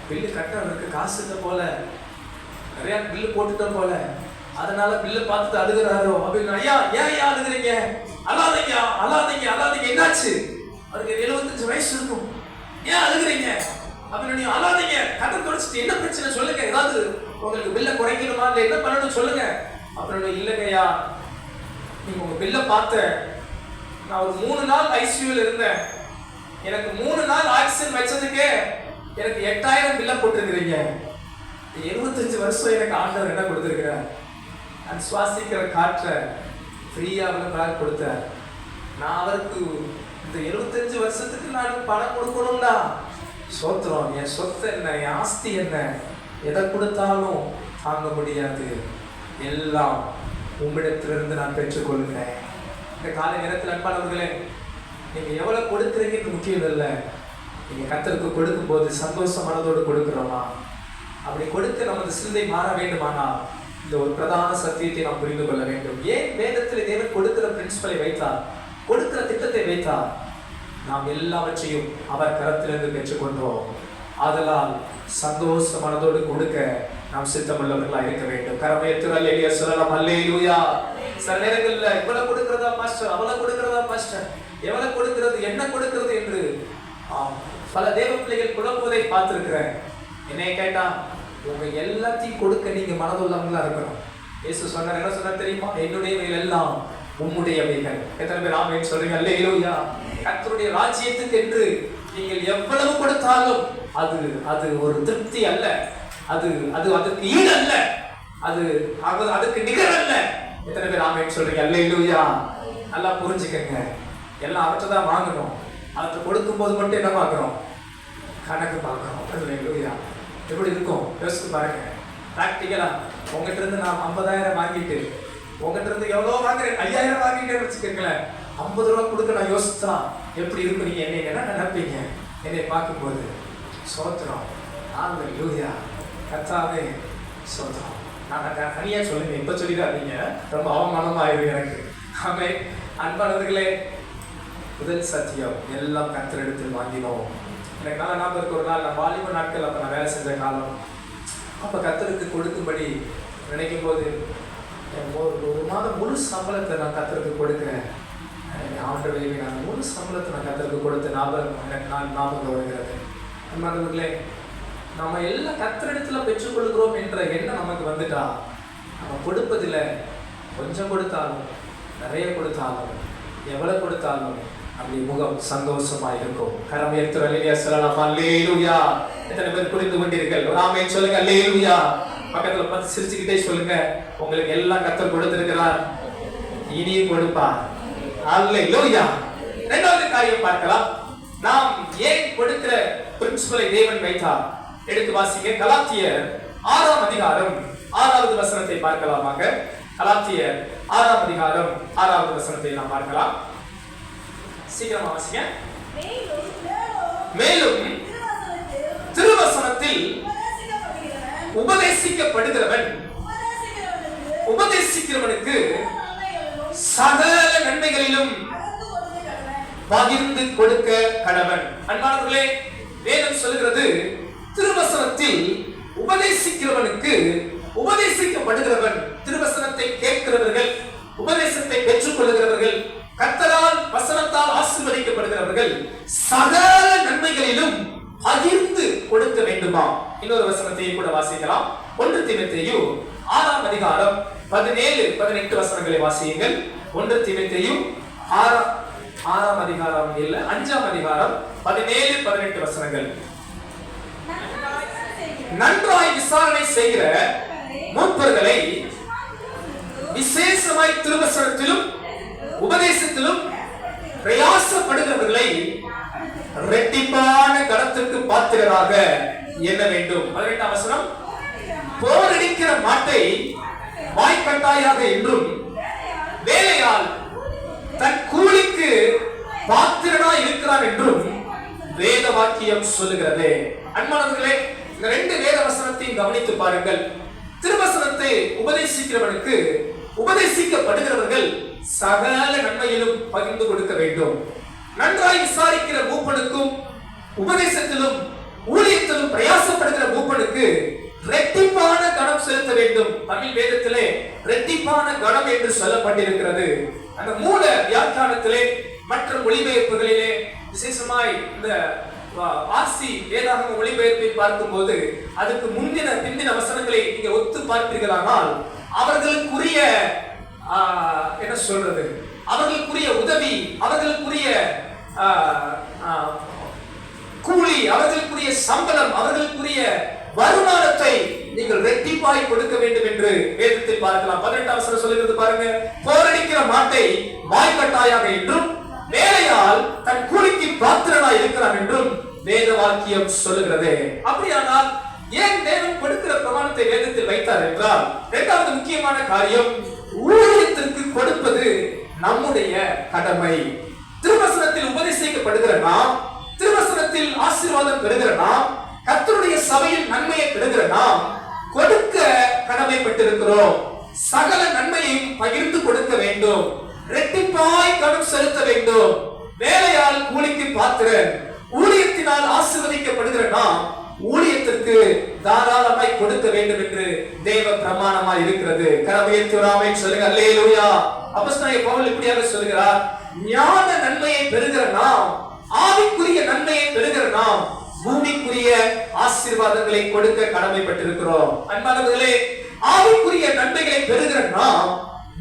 பில்லு கட்டுறதுக்கு காசு இல்லை போல, நிறைய பில்லு போட்டுட்டோம் போல, அதனால பில்லை பார்த்துட்டு அழுகிறாரோ அப்படின்னு. ஐயா, ஏன் ஐயா அழுகிறீங்க? அழாதீங்க, அழாதீங்க, அழாதீங்க. என்னாச்சு? அவருக்கு 75 வயசு இருக்கும். ஏன் அழுகிறீங்க அப்படின்னு. அழாதீங்க, கதை தொடச்சிட்டு என்ன பிரச்சனை சொல்லுங்க, ஏதாவது உங்களுக்கு பில்லை குறைக்கணுமா, இல்லை என்ன பண்ணணும் சொல்லுங்க அப்படின்னு. இல்லைங்கய்யா, நீங்க உங்க பில்லை பார்த்தேன், நான் ஒரு 3 நாள் ஐசியூல இருந்தேன், எனக்கு 3 நாள் ஆக்சிஜன் வச்சதுக்கே எனக்கு 8000 பில்லை போட்டிருக்கிறீங்க. 75 வருஷம் எனக்கு ஆண்டவர் என்ன கொடுத்திருக்கிறார்? நான் சுவாசிக்கிற காற்றை ஃப்ரீயா அவனுக்காக கொடுத்தார். நான் அவருக்கு இந்த 75 வருஷத்துக்கு நான் பணம் கொடுக்கணும்டா. சோத்திரம். என் சொத்து என்ன, என் ஆஸ்தி என்ன, எதை கொடுத்தாலும் தாங்க முடியாது. எல்லாம் உம்மிடத்திலிருந்து நான் பெற்றுக்கொள்கிறேன். இந்த காலை நேரத்தில் அன்பானவர்களே, நீங்க எவ்வளவு கொடுக்குறீங்கன்னு முக்கியம் இல்லை. நீங்க கர்த்தருக்கு கொடுக்கும் போது சந்தோஷ மனதோடு கொடுக்கிறோமா? அப்படி கொடுத்து நமது சிந்தை மாற வேண்டுமானா இந்த ஒரு பிரதான சத்தியத்தை நாம் புரிந்து கொள்ள வேண்டும். ஏன் வேதத்தில் தேவன் கொடுக்கிற பிரின்சிபலை வைத்தார், கொடுக்கிற திட்டத்தை வைத்தார்? நாம் எல்லாவற்றையும் அவர் கரத்திலிருந்து பெற்றுக்கொண்டோம். ஆதலால் சந்தோஷ மனதோடு கொடுக்க நாம் சித்தமுள்ளவர்களாக இருக்க வேண்டும். கரமையத்து அல்லேலூயா சொல்லலாம். அல்லேலூயா. சில நேரங்கள்ல இவ்வளவு கொடுக்கிறதா பாஸ்டர், அவ்வளவு கொடுக்கிறதா பாஸ்டர், எவ்வளவு கொடுக்கிறது, என்ன கொடுக்கிறது என்று பல தேவ பிள்ளைகள் குழம்புவதை பார்த்திருக்கிறேன். என்னைய கேட்டா, உங்க எல்லாத்தையும் கொடுக்க நீங்க மனதுள்ளவங்களா இருக்கணும். இயேசு சொன்னார், என்ன சொன்னார் தெரியுமா? என்னுடையவைகள் எல்லாம் உம்முடையவைகள். எத்தனை பேர் ஆமென் சொல்றீங்க? அல்லேலூயா. கர்த்தருடைய ராஜ்யத்துக்கு என்று நீங்கள் எவ்வளவு கொடுத்தாலும் அது அது ஒரு திருப்தி அல்ல, அது அது அதுக்கு ஈடு அல்ல, அது அதுக்கு நிகர் அல்ல. எத்தனை பேர் ஆமென் சொல்றீங்க? அல்லேலூயா. நல்லா புரிஞ்சுக்கங்க. எல்லாம் அவற்றைதான் வாங்கணும். அவற்றை கொடுக்கும் போது மட்டும் என்ன பார்க்கிறோம்? கணக்கு பார்க்கிறோம். அல்லேலூயா. எப்படி இருக்கும் யோசிச்சு பாருங்க. பிராக்டிக்கலா உங்ககிட்ட இருந்து நான் 50,000 வாங்கிட்டு உங்ககிட்ட இருந்து எவ்வளவு வாங்குறேன், 5,000 வாங்கிட்டேன்னு வச்சுக்கோங்களேன். 50 ரூபா கொடுக்க நான் யோசிச்சா எப்படி இருக்கும்? நீங்க என்னை என்ன நினைப்பீங்க என்னை பார்க்கும்போது? சோத்திரம். அல்லேலூயா. கர்த்தாவே சோத்திரம். நான் தனியா சொல்லுங்க, இப்ப சொல்லிடாதீங்க, ரொம்ப அவமானமா ஆயிரும் எனக்கு. ஆமென். அன்பானவர்களே, முதல் சத்தியம், எல்லாம் கர்த்தரிடத்தில் வாங்கினோம். எனக்கு நல்லா ஞாபகம் இருக்கு. ஒரு நாள் நான் வாலிப நாட்கள் அப்ப நான் வேலை செஞ்ச காலம். அப்ப கர்த்தருக்கு கொடுக்கும்படி நினைக்கும் போது ஒரு மாதம் முழு சம்பளத்தை நான் கர்த்தருக்கு கொடுக்கிறேன். ஆண்டவரே, நான் முழு சம்பளத்தை நான் கர்த்தருக்கு கொடுத்த ஞாபகம் வருகிறது. அன்பானவர்களே, நம்ம எல்லாம் கர்த்தரிடத்துல பெற்றுக்கொள்கிறோம் என்ற எண்ணம் நமக்கு வந்துட்டா, நம்ம கொடுப்பதில்ல. கொஞ்சம் கொடுத்தாலும், நிறைய கொடுத்தாலும், எவ்வளவு கொடுத்தாலும் அப்படி முகம் சந்தோஷமா இருக்கும். கரம் உயர்த்தி அல்லேலூயா சொல்லலாம். அல்லேலூயா. எத்தனை பேர் புரிந்து கொண்டீர்கள்? ஆமென் சொல்லுங்க. அல்லேலூயா. பக்கத்துல பார்த்து சிரிச்சுக்கிட்டே சொல்லுங்க, உங்களுக்கு எல்லாம் கர்த்தர் கொடுத்திருக்கிறார், இனியும் கொடுப்பார். அல்லேலூயா. இரண்டாவது காரியம் பார்க்கலாம். நாம் ஏன் கொடுக்கிற பிரின்சிபலை தேவன் வைத்தார்? எடுத்து வாசிங்க. கலாத்தியர் 6ஆம் அதிகாரம் 6வது வசனத்தை பார்க்கலாமாக. கலாத்தியர் 6ஆம் அதிகாரம் 6வது வசனத்தை நாம் பார்க்கலாம். சீக்கிரமா வாசிங்க. மேலும் திருவசனத்தில் உபதேசிக்கப்படுகிறவன் உபதேசிக்கிறவனுக்கு சகல நன்மைகளிலும் பகிர்ந்து கொடுக்க கடவன். அன்பானவர்களே, வேதம் சொல்கிறது, திருவசனத்தில் உபதேசிக்கிறவனுக்கு உபதேசிக்கப்படுகிறவன், திருவசனத்தை கேட்கிறவர்கள், உபதேசத்தை பெற்றுக் கொள்கிறவர்கள், கர்த்தரால் வசனத்தால் ஆசீர்வதிக்கப்படுகிறவர்கள் சகல நன்மைகளிலும் பகிர்ந்து கொடுக்க வேண்டுமா? இன்னொரு வசனத்தை கூட வாசிக்கலாம். 1 தீமோத்தேயு 6ஆம் அதிகாரம் 17, 18 வசனங்களை வாசியுங்கள். 1 தீமோத்தேயு 6ஆம் அதிகாரம் இல்ல 5ஆம் அதிகாரம் 17, 18 வசனங்கள். நன்றாய் விசாரணை செய்கிற மூப்பர்களை விசேஷமாய் திருவசனத்திலும் உபதேசத்திலும் பிரயாசப்படுகிறவர்களை இரட்டிப்பான கனத்திற்கு பாத்திரராக எண்ண வேண்டும். 18ஆம் வசனம், போரடிக்கிற மாட்டை வாய்க்கட்டாயாக என்றும் வேலையால் தன் கூலிக்கு பாத்திரனாய் இருக்கிறான் என்றும் வேத வாக்கியம் சொல்லுகிறது. அன்பானவர்களே, இந்த 2 வேத வசனத்தையும் கவனித்து பாருங்கள். திருவசனத்தை உபதேசிக்கிறவனுக்கு உபதேசிக்கப்படுகிறவர்கள் சகல நன்மையிலும் பகிர்ந்து கொடுக்க வேண்டும். நன்றாய் விசாரிக்கிற மூப்பனுக்கும் உபதேசத்திலும் ஊழியத்திலும் பிரயாசப்படுகிற மூப்பனுக்கு இரட்டிப்பான கனம் செலுத்த வேண்டும். தமிழ் வேதத்திலே இரட்டிப்பான கனம் என்று சொல்லப்பட்டிருக்கிறது. அந்த மூல வியாக்கியானத்திலே மற்ற மொழிபெயர்ப்புகளிலே விசேஷமாய் இந்த ஆர்சி வேதாகம மொழிபெயர்ப்பை பார்க்கும்போது அதுக்கு முந்தின பிந்தின வசனங்களை நீங்க ஒத்து பார்ப்பீர்களானால் அவர்களுக்குரிய என்ன சொல்றது, அவர்களுக்குரிய உதவி, அவர்களுக்குரிய கூலி, அவர்களுக்குரிய சம்பளம், அவர்களுக்குரிய வருமானத்தை நீங்கள் இரட்டிப்பாய் கொடுக்க வேண்டும் என்று வேதத்தில் பார்க்கலாம். 18ஆம் வசனம் சொல்லுகிறது பாருங்க, போரடிக்கிற மாட்டை வாய்க்கட்டாயாக என்றும் வேலையால் தன் கூலிக்கு பாத்திரனாய் இருக்கிறான் என்றும் வேத வாக்கியம் சொல்லுகிறது. அப்படியானால் ஏன் தேவன் கொடுக்கிற பிரமாணத்தை வேதத்தில் வைத்தார் என்றால், இரண்டாவது முக்கியமான காரியம், ஊழியத்திற்கு கொடுப்பது நம்முடைய கடமை. திருவசனத்தில் உபதேசிக்கப்படுகிற நாம், திருவசனத்தில் ஆசீர்வாதம் பெறுகிற நாம், கர்த்தருடைய சபையில் நன்மையை பெறுகிற நாம் கொடுக்க கடமைப்பட்டிருக்கிறோம். சகல நன்மையையும் பகிர்ந்து கொடுக்க வேண்டும். இரட்டிப்பாய் கனம் செலுத்த வேண்டும். வேலையால் கூலிக்கு பாத்திரன், ஊழியத்தினால் ஆசீர்வதிக்கப்படுகிற நாம் ஊழியத்திற்கு தாராளமாய் கொடுக்க வேண்டும் என்று தேவ பிரமாணமாய் இருக்கிறது. கரமையத்துராமை சொல்லுங்க, அல்லேலூயா. அப்போஸ்தலனாகிய பவுல் இப்படியாக சொல்கிறார், ஞான நன்மையை பெறுகிற நாம், ஆவிக்குரிய நன்மையை பெறுகிற நாம் பூமிக்குரிய ஆசீர்வாதங்களை கொடுக்க கடமைப்பட்டிருக்கிறோம். அன்பானவர்களே, ஆவிக்குரிய நன்மைகளை பெறுகிற நாம்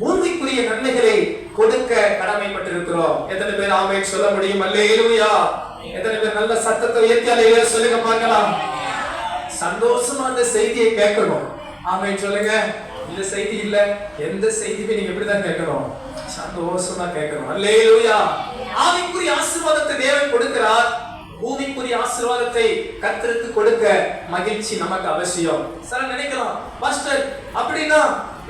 பூமிக்குரிய நன்மைகளை கொடுக்க கடமைப்பட்டிருக்கிறோம். எத்தனை பேர் ஆமென் சொல்ல முடியும்? அல்லேலூயா. எத்தனை பேர் நல்ல சத்தத்தை உயர்த்தி அல்லேலூயா சொல்லுங்க பார்க்கலாம். சந்தோஷமா அந்த செய்தியை கேட்கணும். ஆமென் சொல்லுங்க. இந்த செய்தி இல்ல, எந்த செய்தியை நீங்க இப்படிதான் கேட்கணும், சந்தோஷமா கேட்கணும். அல்லேலூயா. ஆவிக்குரிய ஆசீர்வாதத்தை தேவன் கொடுக்கிறார். பூமிக்குரிய ஆசீர்வாதத்தை கர்த்தருக்கு கொடுக்க மகிழ்ச்சி நமக்கு அவசியம். சில நினைக்கலாம், பாஸ்டர் அப்படின்னா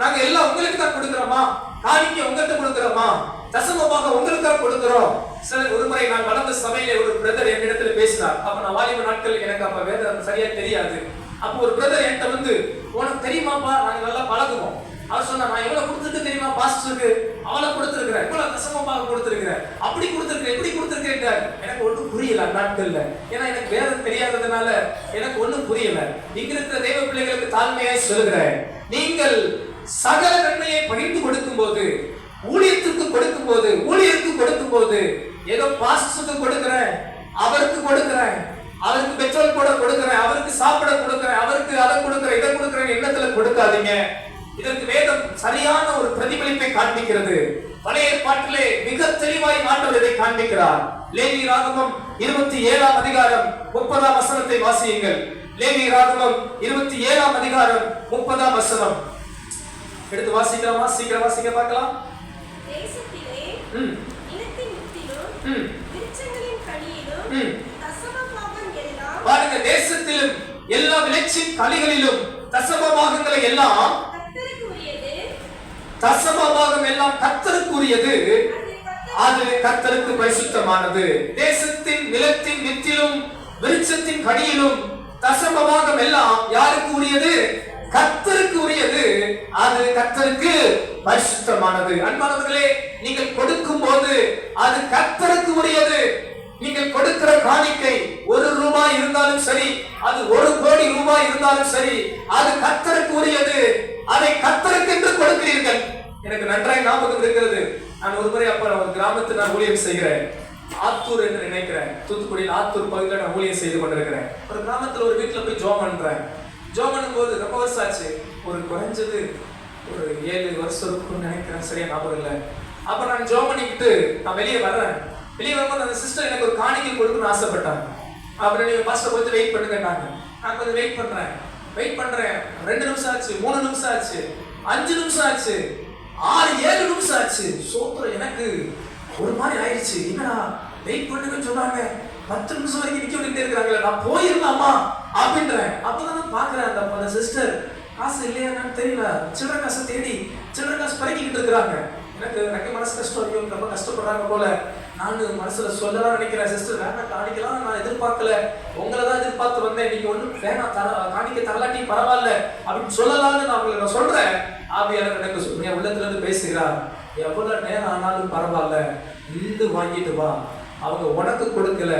நாங்க எல்லாம் உங்களுக்கு தான் கொடுக்கிறோமா, காணிக்கை உங்கள்கிட்ட கொடுக்கிறோமா, தசமமாக உங்களுக்கு தான் கொடுக்கிறோம். சில ஒரு முறை நான் வளர்ந்த சபையில ஒரு பிரதர் என்னிடத்துல பேசினார். அப்ப நான் வாலிப நாட்கள், எனக்கு அப்ப வேதம் சரியா தெரியாது. அப்ப ஒரு பிரதர் என்கிட்ட வந்து, உனக்கு தெரியுமாப்பா நாங்க நல்லா பழகுவோம். அவர் சொன்னா, நான் எவ்வளவு கொடுத்துருக்கு தெரியுமா பாஸ்டருக்கு, அவளை கொடுத்துருக்கிறேன், இவ்வளவு தசமமாக கொடுத்துருக்கிறேன், அப்படி கொடுத்துருக்கிறேன், எப்படி கொடுத்துருக்கேன். எனக்கு ஒன்றும் புரியல நாட்கள்ல. ஏன்னா எனக்கு வேதம் தெரியாததுனால எனக்கு ஒன்றும் புரியல. இங்க இருக்கிற தெய்வ பிள்ளைகளுக்கு தாழ்மையாய் சொல்லுகிறேன், நீங்கள் சகல நன்மையை பகிர்ந்து கொடுக்கும் போது, ஊழியத்துக்கு கொடுக்கும் போது, ஊழியருக்கு கொடுக்கும் போது, ஏதோ பாஸ்டருக்கு கொடுக்கிறேன், அவருக்கு கொடுக்கிறேன், அவருக்கு பெட்ரோல் கூட கொடுக்கிறேன், அவருக்கு சாப்பிட கொடுக்கிறேன், அவருக்கு அதை கொடுக்கிறேன், இதை கொடுக்கிறேன் எண்ணத்துல கொடுக்காதீங்க. இதற்கு வேதம் சரியான ஒரு பிரதிபலிப்பை காண்பிக்கிறது. பழைய ஏற்பாட்டிலே மிக தெளிவாய் ஆண்டவர் இதை காண்பிக்கிறார். லேவியராகமம் 27ஆம் அதிகாரம் 30ஆம் வசனத்தை வாசியுங்கள். லேவியராகமம் 27ஆம் அதிகாரம் 30ஆம் வசனம் எடுத்து வாசிக்கலாமா? சீக்கிரம் வாசிக்க பார்க்கலாம். தேசத்திலே இனத்தின் முத்திலும் விருட்சங்களின் கனியிலும் தசமபாகம் எல்லாம், பாருங்க, தேசத்திலும் எல்லா விளைச்சின் கனிகளிலும் தசமபாகங்களை எல்லாம் கர்த்தருக்கு உரியது, தசமபாகம் எல்லாம் கர்த்தருக்கு உரியது, அது கர்த்தருக்கு பரிசுத்தமானது. தேசத்தின் நிலத்தின் வித்திலும் விருட்சத்தின் கனியிலும் தசமபாகம் எல்லாம் யாருக்கு உரியது? கர்த்தருக்கு உரியது, அது கர்த்தருக்கு பரிசுத்தமானது. அன்பானவர்களே, நீங்கள் கொடுக்கும் போது அது கர்த்தருக்கு உரியது. நீங்கள் கொடுக்கிற காணிக்கை 1 ரூபாய் இருந்தாலும் சரி, அது 1 கோடி ரூபாய் இருந்தாலும் சரி, அது கர்த்தருக்கு உரியது. அதை கர்த்தருக்கு என்று கொடுக்கிறீர்கள். எனக்கு நன்றாய் ஞாபகம் இருக்கிறது. நான் ஒரு முறை அப்ப ஒரு கிராமத்தில் நான் ஊழியம் செய்கிறேன். ஆத்தூர் என்று நினைக்கிறேன், தூத்துக்குடியில் ஆத்தூர் பகுதியில் நான் ஊழியம் செய்து கொண்டிருக்கிறேன். ஒரு கிராமத்தில் ஒரு வீட்டுல போய் ஜோம் பண்றேன். ஜோம் பண்ணும் போது ரொம்ப வருஷம் ஆச்சு, ஒரு குறைஞ்சது ஒரு 7 வருஷம் இருக்கும்னு நினைக்கிறேன், சரியா ஞாபகம் இல்லை. அப்ப நான் ஜோம் பண்ணிக்கிட்டு நான் வெளியே வர்றேன். வெளியே வரும்போது அந்த சிஸ்டர் எனக்கு ஒரு காணிக்கை கொடுக்கணும்னு ஆசைப்பட்டாங்க. அப்புறம் நீங்க பாஸ்டர் கொஞ்சம் வெயிட் பண்ணுங்கன்னாங்க. நான் கொஞ்சம் வெயிட் பண்றேன். 2 நிமிஷம் ஆச்சு, 3 நிமிஷம் ஆச்சு, 5 நிமிஷம் ஆச்சு, 6, 7 நிமிஷம் ஆச்சு. சோத்திரம் எனக்கு ஒரு மாதிரி ஆயிடுச்சு. என்னடா வெயிட் பண்ணுங்கன்னு சொன்னாங்க, 10 நிமிஷம் வரைக்கும் நிக்க விட்டுட்டே இருக்கிறாங்களே, நான் போயிருந்தாமா அப்படின்றேன். அப்பதான் நான் பாக்குறேன், அந்த சிஸ்டர் காசு இல்லையா என்னன்னு தெரியல, சில்லறை காசை தேடி சில்லறை காசு பறக்கிட்டு இருக்கிறாங்க. எனக்கு மனசு கஷ்டம், ஐயோ ரொம்ப கஷ்டப்படுறாங்க போல. நான் மனசுல சொல்லலாம் நினைக்கிறேன், சிஸ்டர் வேணா காணிக்கலாம், நான் எதிர்பார்க்கல, உங்களை தான் எதிர்பார்த்து வந்தேன், நீங்க ஒண்ணும் வேணா காணிக்க தரலாட்டி பரவாயில்ல அப்படின்னு சொல்லலாம்னு நான் சொல்றேன். ஆவியாளர் எனக்கு என் உள்ளத்துல இருந்து பேசுகிறார், எவ்வளவு நேரம் ஆனாலும் பரவாயில்ல, இந்து வாங்கிட்டு வா, அவங்க உனக்கு கொடுக்கல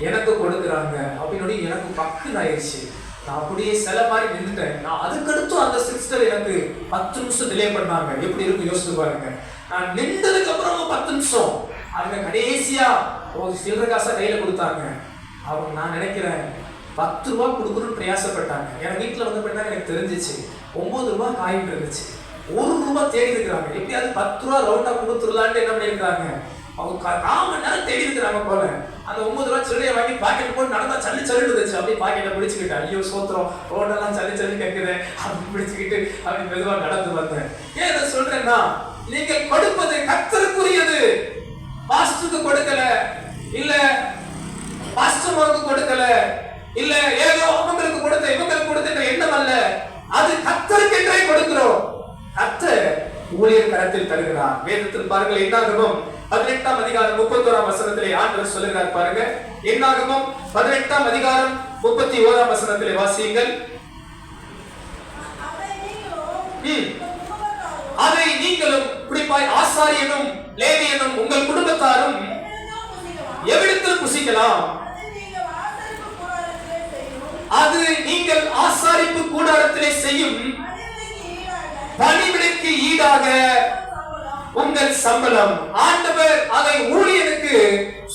எனக்கு கொடுக்குறாங்க அப்படின்னு எனக்கு பக்குன்னு ஆயிடுச்சு. நான் அப்படியே சில மாதிரி நின்றுட்டேன். நான் அதுக்கடுத்தும் அந்த சிஸ்டர் எனக்கு 10 நிமிஷம் டிலே பண்ணாங்க. எப்படி இருக்கு யோசிச்சு பாருங்க. நான் நின்றதுக்கு அப்புறம் 10 நிமிஷம் அவங்க கடைசியா ஒரு சில்லறை காசா கையில கொடுத்தாங்க. அவங்க நான் நினைக்கிறேன் 10 ரூபாய் கொடுக்கணும்னு பிரயாசப்பட்டாங்க. என் வீட்டுல வந்து பண்ணா எனக்கு தெரிஞ்சிச்சு 9 ரூபாய் காயிட்டு இருந்துச்சு. 1 ரூபாய் தேடி இருக்கிறாங்க. எப்படியாவது 10 ரூபாய் ரவுண்டா கொடுத்துடலான்ட்டு என்ன பண்ணிருக்காங்க, அவங்க 4 மணி நேரம் தேடி இருக்கிறாங்க போல. அந்த 9 ரூபாய் சில்லறையை வாங்கி பாக்கெட் போட்டு நடந்தா சல்லி இருந்துச்சு. அப்படியே பாக்கெட்டை பிடிச்சுக்கிட்டேன். ஐயோ சோத்திரம், ரோடெல்லாம் சல்லி கேட்குது அப்படி பிடிச்சுக்கிட்டு அப்படி மெதுவா நடந்து வந்தேன். ஏன் இதை சொல்றேன்னா, நீங்கள் கொடுப்பது கர்த்தருக்குரியது. பாஸ்டருக்கு கொடுக்கல, இல்ல பாஸ்டருக்கு கொடுக்கல, இல்ல ஏதோ அவங்களுக்கு கொடுத்த இவங்களுக்கு கொடுத்த எண்ணம் அல்ல, அது கர்த்தருக்கு என்றே கொடுக்கிறோம். கர்த்தர் ஊழியர் கரத்தில் தருகிறார். வேதத்தில் பாருங்கள், என்னாகமம் 18ஆம் அதிகாரம் 31ஆம் வசனத்திலே ஆண்டவர் சொல்லுகிறார் பாருங்க. என்னாகமம் 18ஆம் அதிகாரம் 31ஆம் வசனத்திலே வாசியுங்கள். அதை நீங்களும் குறிப்பாய் ஆசாரியனும் லேவியனும் உங்கள் குடும்பத்தாரும் எவ்விடத்தில் புசிக்கலாம், அது நீங்கள் ஆசாரிப்பு கூடாரத்திலே செய்யும் பணிவிடைக்கு ஈடாக உங்கள் சம்பளம். ஆண்டவர் அதை ஊழியனுக்கு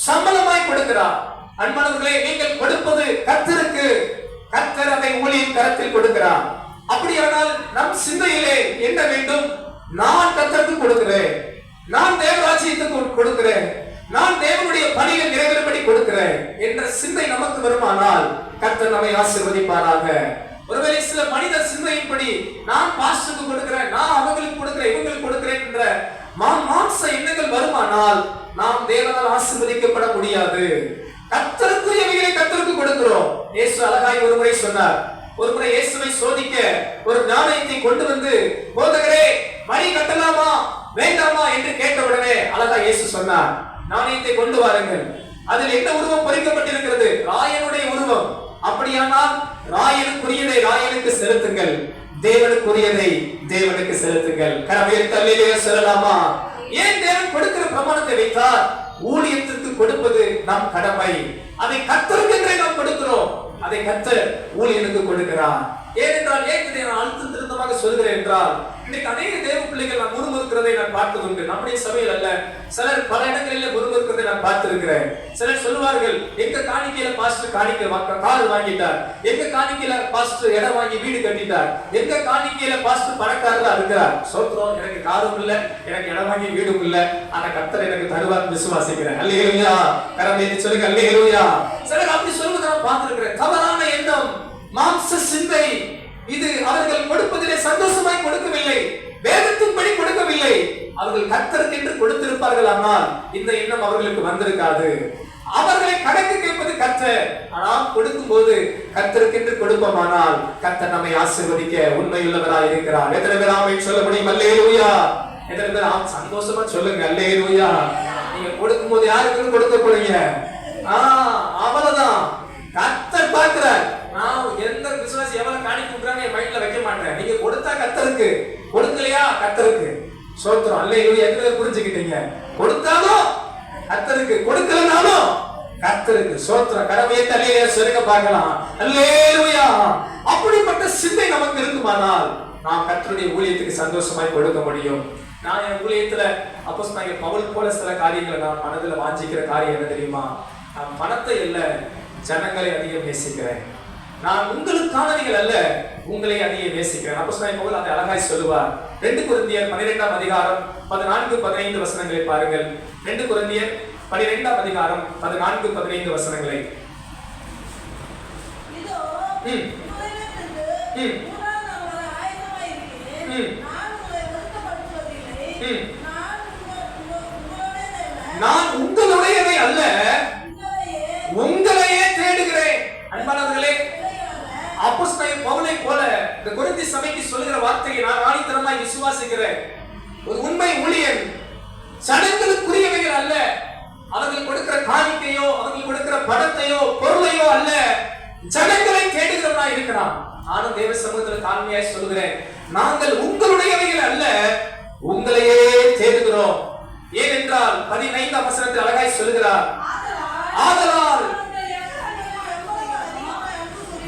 சம்பளமாய் கொடுக்கிறார். அன்பானவர்களே, நீங்கள் கொடுப்பது கர்த்தருக்கு, கர்த்தர் அதை ஊழியன் கரத்தில் கொடுக்கிறார். அப்படியானால் நம் சிந்தையிலே என்ன வேண்டும், நான் கர்த்தருக்கு கொடுக்கிறேன், நான் தேவராஜ்யத்துக்கு கொடுக்கிறேன், நான் தேவனுடைய பணிகள் நிறைவேறும்படி கொடுக்கிறேன் என்ற சிந்தை நமக்கு வருமானால் கர்த்தர் நம்மை ஆசீர்வதிப்பாராக. ஒருவேளை சில மனித சிந்தையின்படி நான் பாஸ்டருக்கு கொடுக்கிறேன், நான் அவங்களுக்கு கொடுக்கிறேன், இவங்களுக்கு கொடுக்கிறேன் என்ற மாம்ச எண்ணங்கள் வருமானால் நாம் தேவனால் ஆசீர்வதிக்கப்பட முடியாது. கர்த்தருக்குரியவைகளை கர்த்தருக்கு கொடுக்கிறோம். இயேசு அழகாய் ஒரு முறை சொன்னார். ஒரு முறை இயேசுவை சோதிக்க ஒரு நாணயத்தை கொண்டு வந்து, போதகரே வரி கட்டலாமா வேண்டாமா என்று கேட்டவுடனே அழகா இயேசு சொன்னார், நாணயத்தை கொண்டு வாருங்கள். அதில் என்ன உருவம் பொறிக்கப்பட்டிருக்கிறது? ராயனுடைய உருவம். அப்படியானால் ராயனுக்குரியதை ராயனுக்கு செலுத்துங்கள், தேவனுக்குரியதை தேவனுக்கு செலுத்துங்கள். கரவையில் தள்ளிலே சொல்லலாமா? ஏன் தேவன் கொடுக்கிற பிரமாணத்தை வைத்தார்? ஊழியத்திற்கு கொடுப்பது நம் கடமை. அதை கர்த்தருக்கென்றே நாம் கொடுக்கிறோம். அதை கர்த்தர் ஊழியனுக்கு கொடுக்கிறார். ஏனென்றால் ஏன் இதை நான் அழுத்தம் திருத்தமாக சொல்கிறேன் என்றால், இன்னைக்கு அநேக தேவ பிள்ளைகள் நான் முறுமுறுக்கிறதை நான் பார்த்ததுண்டு. நம்முடைய சபையில் அல்ல, சிலர் பல இடங்களிலே முறுமுறுக்கிறதை நான் பார்த்திருக்கிறேன். சிலர் சொல்லுவார்கள், எங்க காணிக்கையில பாஸ்டர் கார் வாங்கிட்டார், எங்க காணிக்கையில பாஸ்டர் இடம் வாங்கி வீடு கட்டிட்டார், எங்க காணிக்கையில பாஸ்டர் பணக்காரரா இருக்கிறார். சோத்ரம், எனக்கு காரும் இல்ல, எனக்கு இடம் வாங்கி வீடும் இல்ல, ஆனா கர்த்தர் எனக்கு தருவார் விசுவாசிக்கிறேன். அல்லேலூயா. கரமேந்தி சொல்லுங்க அல்லேலூயா. சிலர் அப்படி சொல்வதை நான் பார்த்திருக்கிறேன். தவறான எண்ணம், மாம்ச சிந்தை. இது அவர்கள் கொடுப்பதிலே சந்தோஷமாய் கொடுக்கவில்லை, வேதத்தின்படி கொடுக்கவில்லை. அவர்கள் கர்த்தருக்கு என்று கொடுத்திருப்பார்கள், ஆனால் இந்த எண்ணம் அவர்களுக்கு வந்திருக்காது. அவர்களை கணக்கு கேட்பது கர்த்தர். ஆனால் கொடுக்கும் போது கர்த்தருக்கு என்று கொடுப்போமானால் கர்த்தர் நம்மை ஆசீர்வதிக்க உண்மையுள்ளவராய் இருக்கிறார். எத்தனை பேர் ஆமென் சொல்ல முடியும்? அல்லேலூயா. எத்தனை பேர் சந்தோஷமா சொல்லுங்க அல்லேலூயா. நீங்க கொடுக்கும் போது யாருக்கு கொடுக்க போறீங்க? அவ்வளவுதான். கர்த்தர் பார்க்கிறார். நான் எந்த விசுவாசி எவ்வளவு காணிக்க கொடுக்குறான்னு என் மைண்ட்ல வைக்க மாட்டேன். நீங்க சோத்திரம். அல்லேலூயா. எத்தனை பேர் புரிஞ்சுக்கிட்டீங்க? கொடுத்தாலும் கர்த்தருக்கு, கொடுக்கலனாலும் கர்த்தருக்கு. சோத்திரம். கடமையை தலையில சொருக பார்க்கலாம். அல்லேலூயா. அப்படிப்பட்ட சிந்தை நமக்கு இருக்குமானால் நாம் கர்த்தருடைய ஊழியத்துக்கு சந்தோஷமாய் கொடுக்க முடியும். நான் என் ஊழியத்துல அப்போஸ்தலனாகிய பவுல் போல சில காரியங்களை நான் மனதில் வாஞ்சிக்கிற காரியம் என்ன தெரியுமா? நான் பணத்தை அல்ல, ஜனங்களை அதிகம் நேசிக்கிறேன். நான் உங்களுக்கானவர்கள் அல்ல, உங்களை அதிகம் நேசிக்கிறேன். அப்போஸ்தலனாகிய பவுல் அதை அழகாய் சொல்லுவார். 2 கொரிந்தியர் 12ஆம் அதிகாரம் 14-15 வசனங்களை பாருங்கள். 2 கொரிந்தியர் 12ஆம் அதிகாரம் 14-15 வசனங்களை. இதோ நான் உங்களுடையதை அல்ல, உங்களையே தேடுகிறேன். அன்பானவர்களே, அப்போஸ்தலனாகிய பவுலை போல இந்த கொரிந்தி சபைக்கு சொல்லுகிற வார்த்தையை நான் ஆணித்தரமாய் விசுவாசிக்கிறேன். ஒரு உண்மை ஊழியன் சடங்குகளுக்குரியவைகள் அல்ல, அவர்கள் கொடுக்கிற காணிக்கையோ, அவர்கள் கொடுக்கிற பணத்தையோ, பொருளையோ அல்ல, ஜனங்களை தேடுகிறவனாய் இருக்கிறான். நானும் தேவ சமூகத்தில் தாழ்மையாய் சொல்லுகிறேன், நாங்கள் உங்களுடையவைகள் அல்ல, உங்களையே தேடுகிறோம். ஏனென்றால் 15ஆம் வசனத்தில் அழகாய் சொல்லுகிறார், ஆதலால்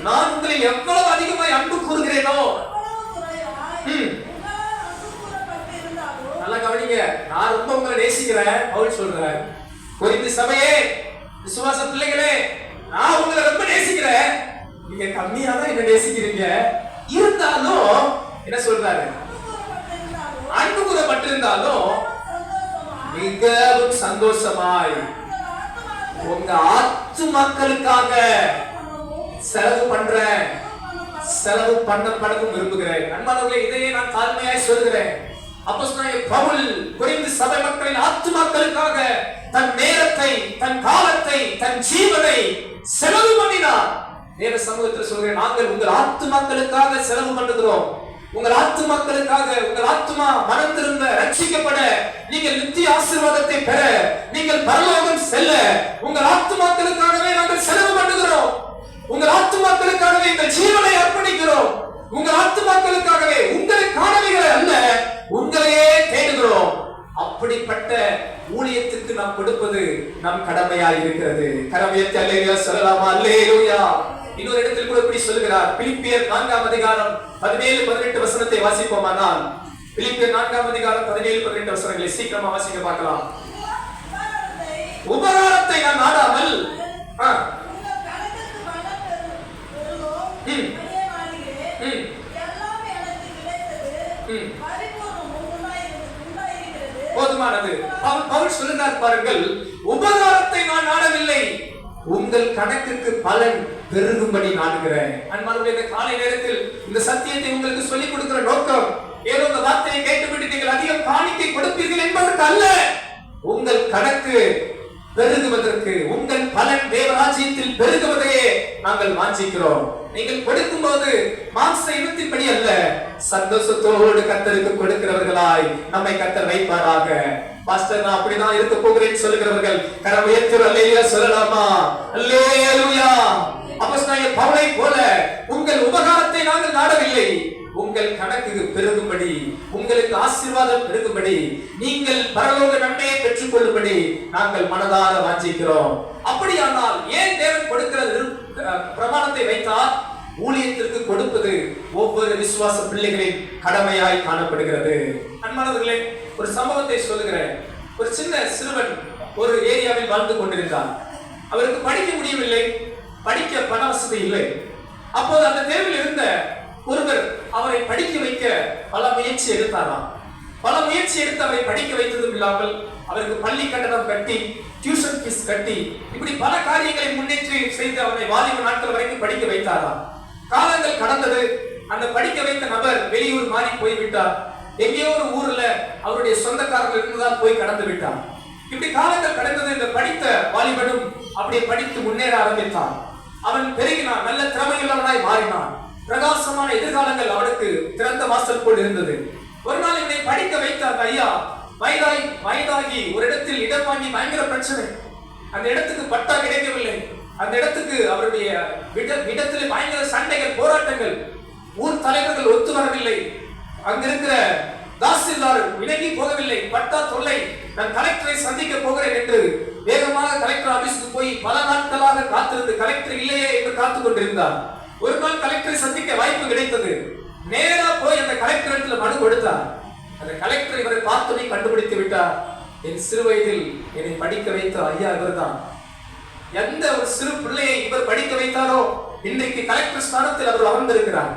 நான் உங்களை எவ்வளவு அதிகமாய் அன்பு கூறுகிறேனோ. நல்லா கவனிங்க, நான் ரொம்ப உங்களை நேசிக்கிறேன் பவுல் சொல்றார். கொரிந்தி சபையே, விசுவாச பிள்ளைகளே, நான் உங்களை ரொம்ப நேசிக்கிறேன், நீங்க கம்மியா தான் என்ன நேசிக்கிறீங்க. இருந்தாலும் என்ன சொல்றாரு? அன்பு கூறப்பட்டிருந்தாலும் மிகவும் சந்தோஷமாய் உங்க ஆத்துமாக்களுக்காக செலவு பண்றேன், செலவு பண்ணப்படவும் விரும்புகிறேன். அன்பானவர்களே, இதையே நான் தாழ்மையாய் சொல்கிறேன். அப்போஸ்தலனாகிய பவுல் கொரிந்து சபை மக்களின் ஆத்துமாக்களுக்காக தன் நேரத்தை, தன் காலத்தை, தன் ஜீவனை செலவு பண்ணினார். தேவ சமூகத்தில் சொல்கிறேன், நாங்கள் உங்கள் ஆத்துமாக்களுக்காக செலவு பண்ணுகிறோம். உங்கள் ஆத்துமாக்களுக்காக, உங்கள் ஆத்துமா மனம் திரும்ப ரட்சிக்கப்பட, நீங்கள் நித்திய ஆசீர்வாதத்தை பெற, நீங்கள் பரலோகம் செல்ல, உங்கள் ஆத்துமாக்களுக்காகவே நாங்கள் செலவு பண்ணுகிறோம். உங்கள் ஆத்துமாக்களுக்காகவே எங்கள் ஜீவனை அர்ப்பணிக்கிறோம். உங்கள் ஆத்துமாக்களுக்காகவே, உங்களுக்கானவைகளை அல்ல, உங்களையே தேடுகிறோம். அப்படிப்பட்ட ஊழியத்துக்கு நாம் கொடுப்பது நம் கடமையாய் இருக்கிறது. கடமையத்தை அல்லேலூயா சொல்லலாமா? அல்லேலூயா. இன்னொரு இடத்தில் கூட இப்படி சொல்லுகிறார். பிலிப்பியர் 4ஆம் அதிகாரம் 17-18 வசனத்தை வாசிப்போமானால், பிலிப்பியர் 4ஆம் அதிகாரம் 17-18 வசனங்களை சீக்கிரமா வாசிக்க பார்க்கலாம். உபகாரத்தை நான் நாடாமல் போதுமானது. பவுல் சொல்லுகிறார் பாருங்கள், உபகாரத்தை நான் நாடவில்லை, உங்கள் கணக்குக்கு பலன் பெருகும்படி நாடுகிறேன். அன்பானவர்களே, இந்த காலை நேரத்தில் இந்த சத்தியத்தை உங்களுக்கு சொல்லிக் கொடுக்கிற நோக்கம் ஏதோ இந்த வார்த்தையை கேட்டுவிட்டு நீங்கள் அதிகம் காணிக்கை கொடுப்பீர்கள் என்பதற்கு அல்ல, உங்கள் கணக்கு பெருகுவதற்கு, உங்கள் பலன் தேவராஜ்யத்தில் பெருகுவதையே நாங்கள் வாஞ்சிக்கிறோம். நீங்கள் கொடுக்கும் போது மாம்ச இனத்தின்படி அல்ல, சந்தோஷத்தோடு கர்த்தருக்கு கொடுக்கிறவர்களாய் நம்மை கர்த்தர் வைப்பாராக. பாஸ்டர், நான் அப்படிதான் இருக்க போகிறேன்னு சொல்லுகிறவர்கள் கரம் உயர்த்தி அல்லேலூயா சொல்லலாமா? அல்லேலூயா. அப்போஸ்தலனாகிய பவுலை போல உங்கள் உபகாரத்தை நாங்கள் நாடவில்லை, உங்கள் கணக்கு பெருகும்படி, உங்களுக்கு ஆசீர்வாதம் பெருகும்படி, நீங்கள் பரலோக நன்மையை பெற்றுக் கொள்ளும்படி நாங்கள் மனதார வாஞ்சிக்கிறோம். அப்படியானால் ஏன் தேவன் கொடுக்கிற பிரமாணத்தை வைத்தார்? ஊழியத்திற்கு கொடுப்பது ஒவ்வொரு விசுவாச பிள்ளைகளின் கடமையாய் காணப்படுகிறது. அன்பானவர்களே, ஒரு சம்பவத்தை சொல்லுகிறேன். ஒரு சின்ன சிறுவன் ஒரு ஏரியாவில் வாழ்ந்து கொண்டிருந்தார். அவருக்கு படிக்க முடியவில்லை, படிக்க பண வசதி இல்லை. அப்போது அந்த தெருவில் இருந்த ஒருவர் அவரை படிக்க வைக்க பல முயற்சி எடுத்தாராம். பல முயற்சி எடுத்து அவரை படிக்க வைத்ததும் இல்லாமல் அவருக்கு பள்ளி கட்டணம் கட்டி, டியூஷன் ஃபீஸ் கட்டி, இப்படி பல காரியங்களை முன்னேற்றி செய்து அவரை வாலிப நாட்கள் வரைக்கும் படிக்க வைத்தாராம். காலங்கள் கடந்தது. அந்த படிக்க வைத்த நபர் வெளியூர் மாறி போய்விட்டார். எங்கேயோ ஒரு ஊர்ல அவருடைய சொந்தக்காரர்கள் இருந்துதான் போய் கடந்து விட்டார். இப்படி காலங்கள் கடந்தது. இந்த படித்த வாலிபனும் அப்படியே படித்து முன்னேற ஆரம்பித்தான். அவன் பெருகினான், நல்ல திறமையுள்ளவனாய் மாறினான். பிரகாசமான எதிர்காலங்கள் அவனுக்கு திறந்த வாசல் போல் இருந்தது. ஒரு நாள் இவனை படிக்க வைத்த அந்த ஐயா வயதாகி ஒரு இடத்தில் இடம் வாங்கி பயங்கர பிரச்சனை. அந்த இடத்துக்கு பட்டா கிடைக்கவில்லை. அந்த இடத்துக்கு அவருடைய இடத்தில் பயங்கர சண்டைகள், போராட்டங்கள். ஊர் தலைவர்கள் ஒத்து வரவில்லை. அங்க இருக்கிற தாசில்தார் விலகி போகவில்லை. பட்டா தொல்லை, நான் கலெக்டரை சந்திக்க போகிறேன் என்று வேகமாக கலெக்டர் ஆபீஸ்க்கு போய் பல நாட்களாக காத்திருந்து கலெக்டர் இல்லையே என்று காத்துக் கொண்டிருந்தார். ஒரு நாள் கலெக்டரை சந்திக்க வாய்ப்பு கிடைத்தது. நேரா போய் அந்த கலெக்டர் இடத்துல மனு கொடுத்தார். அந்த கலெக்டர் இவரை பார்த்தோன்னே கண்டுபிடித்து விட்டார். என் சிறு வயதில் என்னை படிக்க வைத்த ஐயா இவர்தான். எந்த ஒரு சிறு பிள்ளையை இவர் படிக்க வைத்தாரோ இன்றைக்கு கலெக்டர் ஸ்தானத்தில் அவர் அமர்ந்திருக்கிறார்.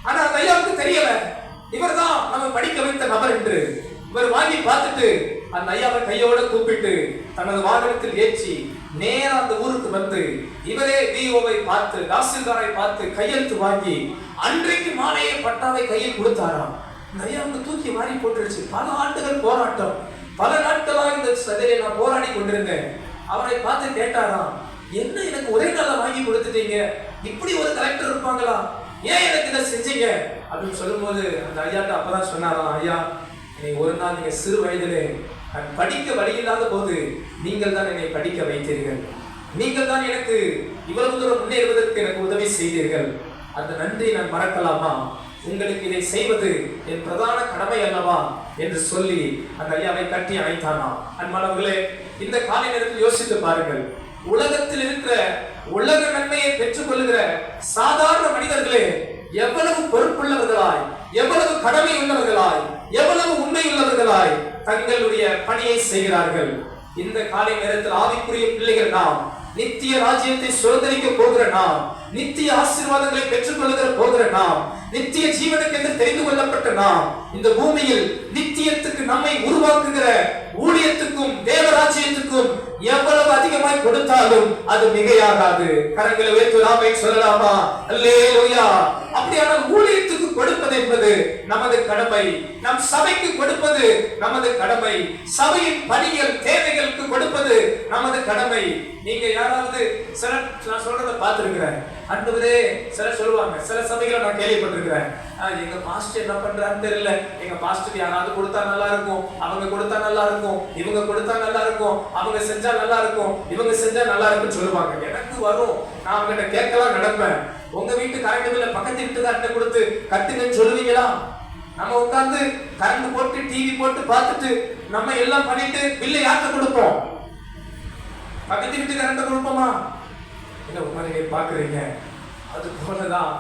ஆனா அந்த ஐயாவுக்கு தெரியல இவர்தான் நம்ம படிக்க வைத்த நபர் என்று. இவர் வாங்கி பார்த்துட்டு அந்த ஐயாவை கையோட கூப்பிட்டு தனது வாகனத்தில் ஏற்றி நேரா அந்த ஊருக்கு வந்து இவரே விஓவை பார்த்து தாசில்தாரை பார்த்து கையெழுத்து வாங்கி அன்றைக்கு மாலையே பட்டாவை கையில் கொடுத்தாராம். இந்த ஐயாவுக்கு தூக்கி வாரி போட்டுருச்சு. பல ஆண்டுகள் போராட்டம், பல நாட்களாக இந்த சதையை நான் போராடி கொண்டிருந்தேன். அவரை பார்த்து கேட்டாராம், என்ன எனக்கு ஒரே நாள வாங்கி கொடுத்துட்டீங்க, இப்படி ஒரு கலெக்டர் இருப்பாங்களா, ஏன் எனக்கு இதை செஞ்சீங்க அப்படின்னு சொல்லும்போது அந்த ஐயாட்ட அப்பதான் சொன்னாராம், ஐயா என்னை ஒரு நாள் நீங்க சிறு வயதிலே நான் படிக்க வழி இல்லாத போது நீங்கள் தான் என்னை படிக்க வைத்தீர்கள், நீங்கள் தான் எனக்கு இவ்வளவு தூரம் முன்னேறுவதற்கு எனக்கு உதவி செய்தீர்கள், அந்த நன்றி நான் மறக்கலாமா, உங்களுக்கு இதை செய்வது என் பிரதான கடமை அல்லவா என்று சொல்லி அந்த ஐயாவை கட்டி அணைத்தானாம். அன்பானவர்களே, இந்த காலை நேரத்தில் யோசித்து பாருங்கள். உலகத்தில் இருக்கிற உலக நன்மையை பெற்றுக் கொள்ளுகிற சாதாரண மனிதர்களே எவ்வளவு பொறுப்புள்ளவர்களாய், எவ்வளவு கடமை உள்ளவர்களாய், எவ்வளவு உண்மை உள்ளவர்களாய் தங்களுடைய பணியை செய்கிறார்கள். இந்த காலை நேரத்தில் ஆவிக்குரிய பிள்ளைகள் நாம், நித்திய ராஜ்யத்தை சுதந்திரிக்க போகிற நாம், நித்திய ஆசீர்வாதங்களை பெற்றுக் கொள்ளுகிற போகிற நாம், நித்திய ஜீவனுக்கு என்று தெரிந்து கொள்ளப்பட்ட நாம், இந்த பூமியில் நித்தியத்துக்கு நம்மை உருவாக்குகிற ஊழியத்துக்கும் தேவராஜ்யத்துக்கும் எவ்வளவு அதிகமாய் கொடுத்தாலும் அது மிகையாகாது. கரங்களை உயர்த்தி ஆமென் சொல்லலாமா? அல்லேலூயா. அப்படியான ஊழியத்துக்கு கொடுப்பது என்பது நமது கடமை. நம் சபைக்கு கொடுப்பது நமது கடமை. சபையின் பணிகள் தேவைகளுக்கு கொடுப்பது நமது கடமை. நீங்க யாராவது சில நான் சொல்றத பார்த்திருக்கிறேன். அன்றுவரே சிலர் சொல்லுவாங்க, சில சபைகளை நான் கேள்விப்பட்டிருக்கிறேன், எங்க பாஸ்டர் என்ன பண்றான்னு தெரியல, எங்க பாஸ்டர் யாராவது கொடுத்தா நல்லா இருக்கும், அவங்க கொடுத்தா நல்லா இருக்கும், இவங்க கொடுத்தா நல்லா இருக்கும், அவங்க செஞ்சா நல்லா இருக்கும், இவங்க செஞ்சா நல்லா இருக்கும்னு சொல்லுவாங்க. எனக்கு வரும், நான் அவங்ககிட்ட கேட்கலாம் நடப்பேன். உங்க வீட்டு கரண்ட் பில்ல பக்கத்து வீட்டுக்காரங்க கொடுத்து கட்டுங்கன்னு சொல்லுவீங்களா? நம்ம உட்கார்ந்து கரண்ட் போட்டு டிவி போட்டு பார்த்துட்டு நம்ம எல்லாம் பண்ணிட்டு பில்லை யார்கிட்ட கொடுப்போம்? பக்கத்து வீட்டுக்காரங்க கொடுப்போமா? என்ன உண்மையை பாக்குறீங்க? அது போலதான்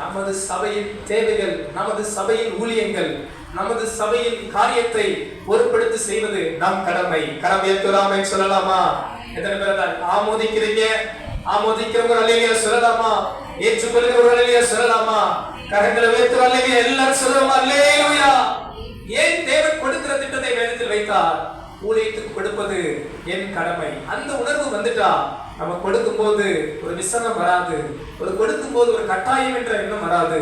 நமது சபையின் தேவைகள், நமது சபையின் ஊழியங்கள், நமது சபையின் காரியத்தை பொறுப்படுத்தி செய்வது நம் கடமை. கடமையை சொல்லலாமா? எத்தனை பேர் ஆமோதிக்கிறீங்க? ஆமோதிக்கிறவங்க அல்லேலூயா சொல்லலாமா? ஏற்றுக்கொள்கிறவங்க அல்லேலூயா சொல்லலாமா? கரங்களை உயர்த்தி அல்லேலூயா எல்லாரும் சொல்லுவோமா? அல்லேலூயா. ஏன் தேவன் கொடுக்கிற திட்டத்தை வேதத்தில் வைத்தார்? ஊழியத்துக்கு கொடுப்பது என் கடமை. அந்த உணர்வு வந்துட்டா நம்ம கொடுக்கும் போது ஒரு விசனம் வராது, ஒரு கொடுக்கும் போது ஒரு கட்டாயம் என்ற எண்ணம் வராது.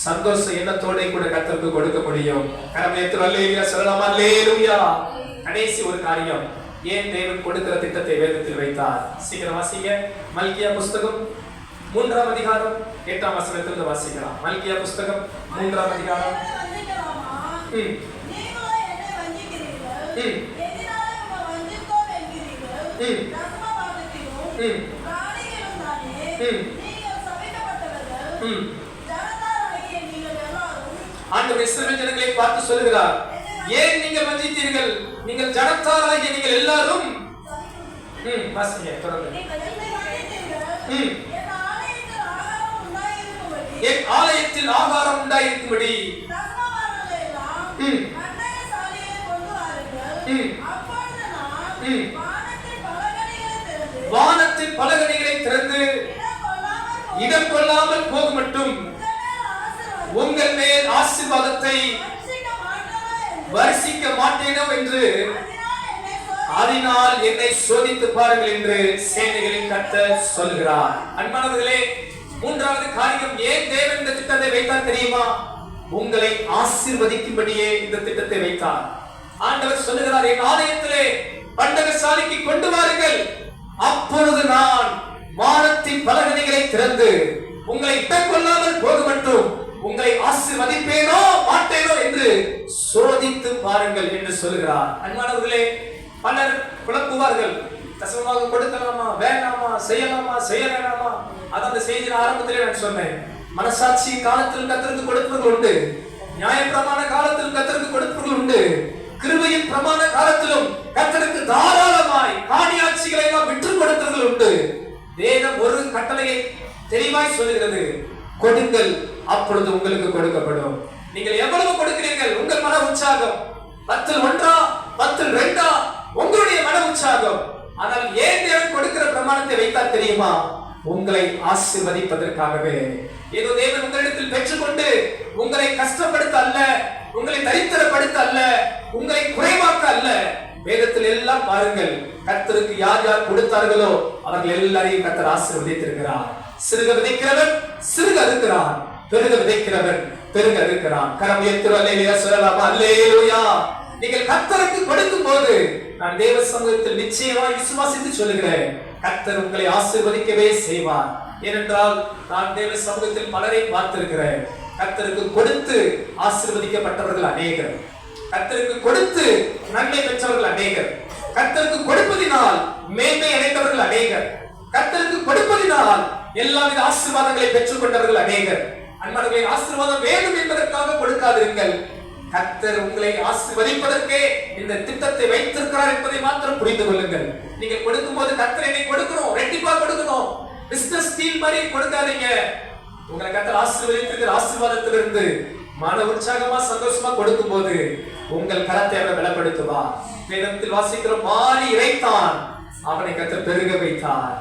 சந்தோஷ எண்ணத்தோட கூட கர்த்தருக்கு கொடுக்க முடியும். கடமையத்தில் அல்லேலூயா சொல்லலாமா? அல்லேலூயா. கடைசி ஒரு காரியம், ஏன் தேவன் கொடுக்கிற திட்டத்தை வேதத்தில் வைத்தார்? சீக்கிரம் வாசிங்க. மல்கியா புஸ்தகம் 3ஆம் அதிகாரம் 8ஆம் வசனத்திலிருந்து வாசிக்கலாம். மல்கியா புஸ்தகம் 3ஆம் அதிகாரம். ஆண்டவர் இஸ்ரவேல் ஜனங்களை பார்த்து சொல்கிறார், ஏன் நீங்கள் வஞ்சித்தீர்கள்? நீங்கள் ஜனத்தாராகிய நீங்கள் எல்லாரும் வாசிங்க தொடர்ந்து. என் ஆலயத்தில் ஆகாரம் உண்டாயிருக்கும்படி வானத்தின் பலகணிகளை திறந்து இடம் கொள்ளாமல் போக மட்டும் உங்கள் மேல் ஆசீர்வாதத்தை வர்ஷிக்க மாட்டேனோ என்று அதனால் என்னை சோதித்து பாருங்கள் என்று சேனைகளின் கர்த்தர் சொல்கிறார். அன்பானவர்களே, 3வது காரியம், ஏன் தேவன் இந்த திட்டத்தை வைத்தார் தெரியுமா? உங்களை ஆசீர்வதிக்கும்படியே இந்த திட்டத்தை வைத்தார். ஆண்டவர் சொல்லுகிறார், என் ஆலயத்திலே பண்டகசாலைக்கு கொண்டு வாருங்கள், அப்பொழுது நான் வானத்தின் பலகணிகளை திறந்து உங்களை இடம் கொள்ளாமல் போக மட்டும் உங்களை ஆசீர்வதிப்பேனோ மாட்டேனோ என்று சோதித்து பாருங்கள் என்று சொல்கிறார். அன்பானவர்களே, பலர் குழப்புவார்கள், தசமமாக கொடுக்கலாமா வேண்டாமா, செய்யலாமா செய்ய வேண்டாமா. அது அந்த செய்தியின் ஆரம்பத்திலே நான் சொன்னேன், மனசாட்சி காலத்தில் கர்த்தருக்கு கொடுப்பது உண்டு, நியாயப்பிரமாண காலத்திலும் கர்த்தருக்கு கொடுப்பவர்கள் உண்டு. கிருபையின் பிரமாண காலத்திலும் கர்த்தருக்கு தாராளமாய் காணியாட்சிகளை எல்லாம் விற்று கொடுத்தவர்கள் உண்டு. வேதம் ஒரு கட்டளையை தெளிவாய் சொல்லுகிறது, கொடுங்கள் அப்பொழுது உங்களுக்கு கொடுக்கப்படும். நீங்கள் எவ்வளவு கொடுக்கிறீர்கள் உங்கள் மன உற்சாகம், 10 1 10 2 உங்களுடைய மன உற்சாகம். ஆனால் ஏன் தேவன் கொடுக்கிற பிரமாணத்தை வைத்தால் தெரியுமா? உங்களை ஆசீர்வதிப்பதற்காகவே. ஏதோ தேவன் உங்களிடத்தில் பெற்றுக்கொண்டு உங்களை கஷ்டப்படுத்த அல்ல, உங்களை தரித்திரப்படுத்த அல்ல, உங்களை குறைவாக்க அல்ல. வேதத்தில் எல்லாம் பாருங்கள், கர்த்தருக்கு யார் யார் கொடுத்தார்களோ அவர்கள் எல்லாரையும் கர்த்தர் ஆசீர்வதித்திருக்கிறார். சிறுக விதைக்கிறவன் சிறுக அறுக்கிறான், பெருக விதைக்கிறவன் பெருக அறுக்கிறான். கரம் உயர்த்தி அல்லேலூயா சொல்லலாமா? அல்லேலூயா. நீங்கள் கர்த்தருக்கு கொடுக்கும் போது நான் தேவ சமூகத்தில் நிச்சயமாய் விசுவாசித்து சொல்லுகிறேன், கர்த்தர் உங்களை ஆசீர்வதிக்கவே செய்வார். ஏனென்றால் நான் தேவ சமூகத்தில் பலரை பார்த்திருக்கிறேன். கர்த்தருக்கு கொடுத்து ஆசீர்வதிக்கப்பட்டவர்கள் அநேகர், கர்த்தருக்கு கொடுத்து நன்மை பெற்றவர்கள் அநேகர், கர்த்தருக்கு கொடுப்பதினால் மேன்மை அடைந்தவர்கள் அநேகர், கர்த்தருக்கு கொடுப்பதினால் எல்லாவித ஆசீர்வாதங்களை பெற்றுக் கொண்டவர்கள் அநேகர். அன்பானவர்களே, ஆசீர்வாதம் வேண்டும் என்பதற்காக கொடுக்காதிருங்கள். கர்த்தர் உங்களை ஆசீர்வதிப்பதற்கே இந்த திட்டத்தை வைத்திருக்கிறார் என்பதை மாத்திரம் புரிந்து கொள்ளுங்கள். நீங்கள் கொடுக்கும் போது கர்த்தர் என்னை கொடுக்கணும், ரெட்டிப்பா கொடுக்கணும், பிசினஸ் டீல் மாதிரி கொடுக்காதீங்க. உங்களை கர்த்தர் ஆசீர்வதித்திருக்கிற ஆசீர்வாதத்திலிருந்து மன உற்சாகமா சந்தோஷமா கொடுக்கும் போது உங்கள் கரத்தை அவர் பலப்படுத்துவார். வேதத்தில் வாசிக்கிறோம், வாரி இறைத்தான் அவனை கர்த்தர் பெருக வைத்தார்,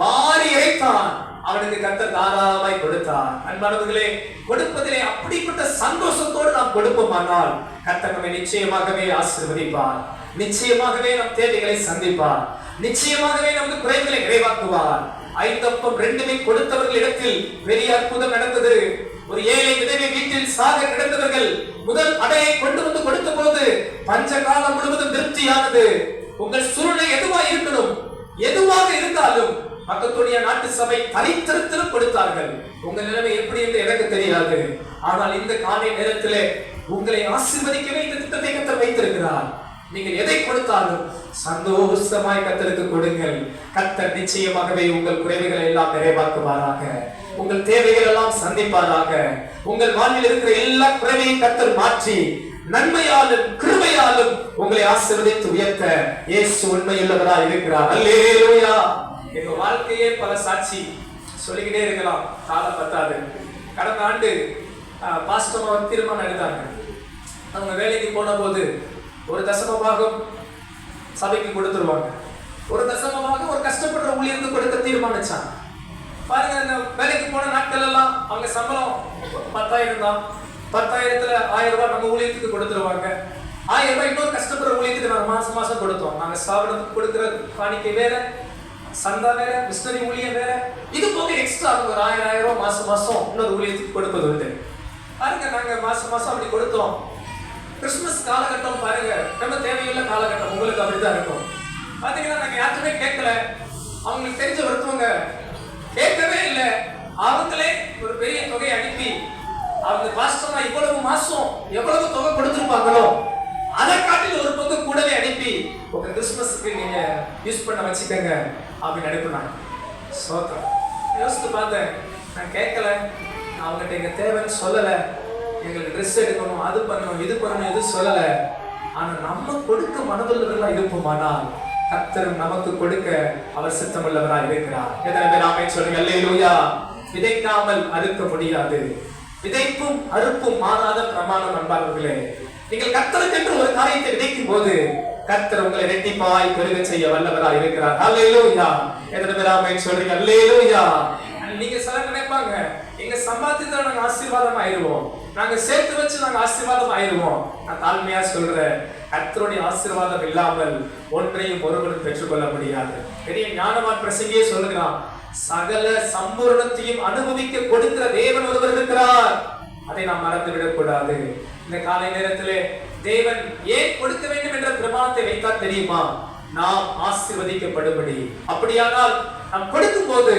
வாரி இறைத்தான் அவனுக்கு கர்த்தர் தாராளமாய் கொடுத்தார். அன்பானவர்களே, கொடுப்பதிலே அப்படிப்பட்ட சந்தோஷத்தோடு நாம் கொடுப்போமானால் கர்த்தர் நம்மை நிச்சயமாகவே ஆசீர்வதிப்பார், நிச்சயமாகவே நம் தேவைகளை சந்திப்பார், நிச்சயமாகவே நமது குறைகளை நிறைவாக்குவார். 5 அப்பம் 2 மீன் கொடுத்தவர்களிடத்தில் பெரிய அற்புதம் நடந்தது. ஒரு ஏழை விதவை வீட்டில் சாக கிடந்தவர்கள் முதல் அடையை கொண்டு வந்து கொடுத்த போது பஞ்ச காலம் முழுவதும் திருப்தியானது. உங்கள் சூழ்நிலை எதுவா இருக்கணும், எதுவாக இருந்தாலும் மக்களுடைய நாட்டு சபை தரித்திரத்திலும் கொடுத்தார்கள். உங்கள் நிலைமை எப்படி என்று எனக்கு தெரியாது. ஆனால் இந்த காலை நேரத்திலே உங்களை ஆசீர்வதிக்கவே இந்த திட்டத்தை கர்த்தர் வைத்திருக்கிறார். நீங்கள் எதை கொடுத்தாலும் சந்தோஷமாய் கர்த்தருக்கு கொடுங்கள். கர்த்தர் நிச்சயமாகவே உங்கள் குறைவுகளை எல்லாம் நிறைவாக்குவாராக, உங்கள் தேவைகள் எல்லாம் சந்திப்பாராக. உங்கள் வாழ்வில் இருக்கிற எல்லா குறைவையும் கர்த்தர் மாற்றி நன்மையாலும் கிருபையாலும் உங்களை ஆசீர்வதித்து உயர்த்த இயேசு உண்மையுள்ளவராய் இருக்கிறார். அல்லேலூயா. எங்க வாழ்க்கையே பல சாட்சி சொல்லிக்கிட்டே இருக்கலாம், காலம் பத்தாது. கடந்த ஆண்டு பாஸ்டமா தீர்மானம் எடுத்தாங்க. அவங்க வேலைக்கு போன போது ஒரு தசமபாகம் சபைக்கு கொடுத்துருவாங்க, ஒரு தசமபாகம் ஒரு கஷ்டப்படுற ஊழியருக்கு கொடுக்க தீர்மானிச்சாங்க. பாருங்க, இந்த வேலைக்கு போன நாட்கள் எல்லாம் அவங்க சம்பளம் 10,000 தான். 10,000த்துல 1000 ரூபாய் நம்ம ஊழியத்துக்கு கொடுத்துருவாங்க. 1000 ரூபாய் இன்னொரு கஷ்டப்படுற ஊழியத்துக்கு நாங்கள் மாசம் மாசம் கொடுத்தோம். நாங்கள் ஸ்தாபனத்துக்கு கொடுக்குற காணிக்கை வேற, சந்தா வேற, மிஷனரி ஊழியம் வேற, இது போக எக்ஸ்ட்ரா ஒரு 1000 ரூபாய் மாசம் மாசம் இன்னொரு ஊழியத்துக்கு கொடுப்பது உண்டு. பாருங்க, நாங்க மாசம் மாசம் அப்படி கொடுத்தோம். கிறிஸ்துமஸ் காலகட்டம் பாருங்க, ரொம்ப தேவையுள்ள காலகட்டம், உங்களுக்கு அப்படிதான் இருக்கும். பாத்தீங்கன்னா நாங்க யாருமே கேட்கல, அவங்களுக்கு தெரிஞ்ச ஒருத்தவங்க கேட்கவே இல்லை, அவங்களே ஒரு பெரிய தொகையை அனுப்பி அவங்க பாஸ்டமா இவ்வளவு மாசம் எவ்வளவு தொகை கொடுத்திருப்பாங்களோ அதை காட்டில் ஒரு பங்கு கூடவே அனுப்பி உங்க கிறிஸ்துமஸ்க்கு நீங்க யூஸ் பண்ண வச்சுக்கோங்க அப்படின்னு அனுப்புனாங்க. சோத்திரம். யோசித்து பார்த்தேன், நான் கேட்கல, அவங்ககிட்ட எங்க தேவைன்னு சொல்லலை, எங்களுக்கு ட்ரெஸ் எடுக்கணும், அது பண்ணணும், இது பண்ணணும், எது சொல்லலை. ஆனா நம்ம கொடுக்க மனதுள்ளவர்களா இருப்போமானால் கர்த்தர் நமக்கு கொடுக்க அவர் சித்தமுள்ளவராக இருக்கிறார். எத்தனை பேர் ஆமென் சொல்லுங்க? அல்லேலூயா. விதைக்காமல் அறுக்க முடியாது. விதைப்பும் அறுப்பும் மாறாத பிரமாணம். அன்பானவர்களே, நீங்கள் கர்த்தருக்கு என்று ஒரு காரியத்தை விதைக்கும் போது கர்த்தர் உங்களை ரெட்டிப்பாய் பெருக செய்ய வல்லவராக இருக்கிறார். அல்லேலூயா. எத்தனை பேர் ஆமென் சொல்றீங்க? அல்லேலூயா. நீங்க சில நினைப்பாங்க, எங்க சம்பாதித்தா நாங்க ஆசீர்வாதம் ஆயிடுவோம், நாங்க சேர்த்து வச்சு நாங்க ஆசீர்வாதம் ஆயிடுவோம். நான் தாழ்மையா சொல்றேன், கர்த்தருடைய ஆசீர்வாதம் இல்லாமல் ஒன்றையும் ஒருவரும் பெற்றுக்கொள்ள முடியாது. பெரிய ஞானவான் பிரசங்கியே சொல்லுகிறான், சகல சம்பூர்ணத்தையும் அனுபவிக்க கொடுக்கிற தேவன் ஒருவர் இருக்கிறார், அதை நாம் மறந்து விடக்கூடாது. இந்த காலை நேரத்திலே தேவன் ஏன் கொடுக்க வேண்டும் என்ற பிரமாணத்தை வைத்தால் தெரியுமா? நாம் ஆசீர்வதிக்கப்படும்படி. அப்படியானால் நாம் கொடுக்கும் போது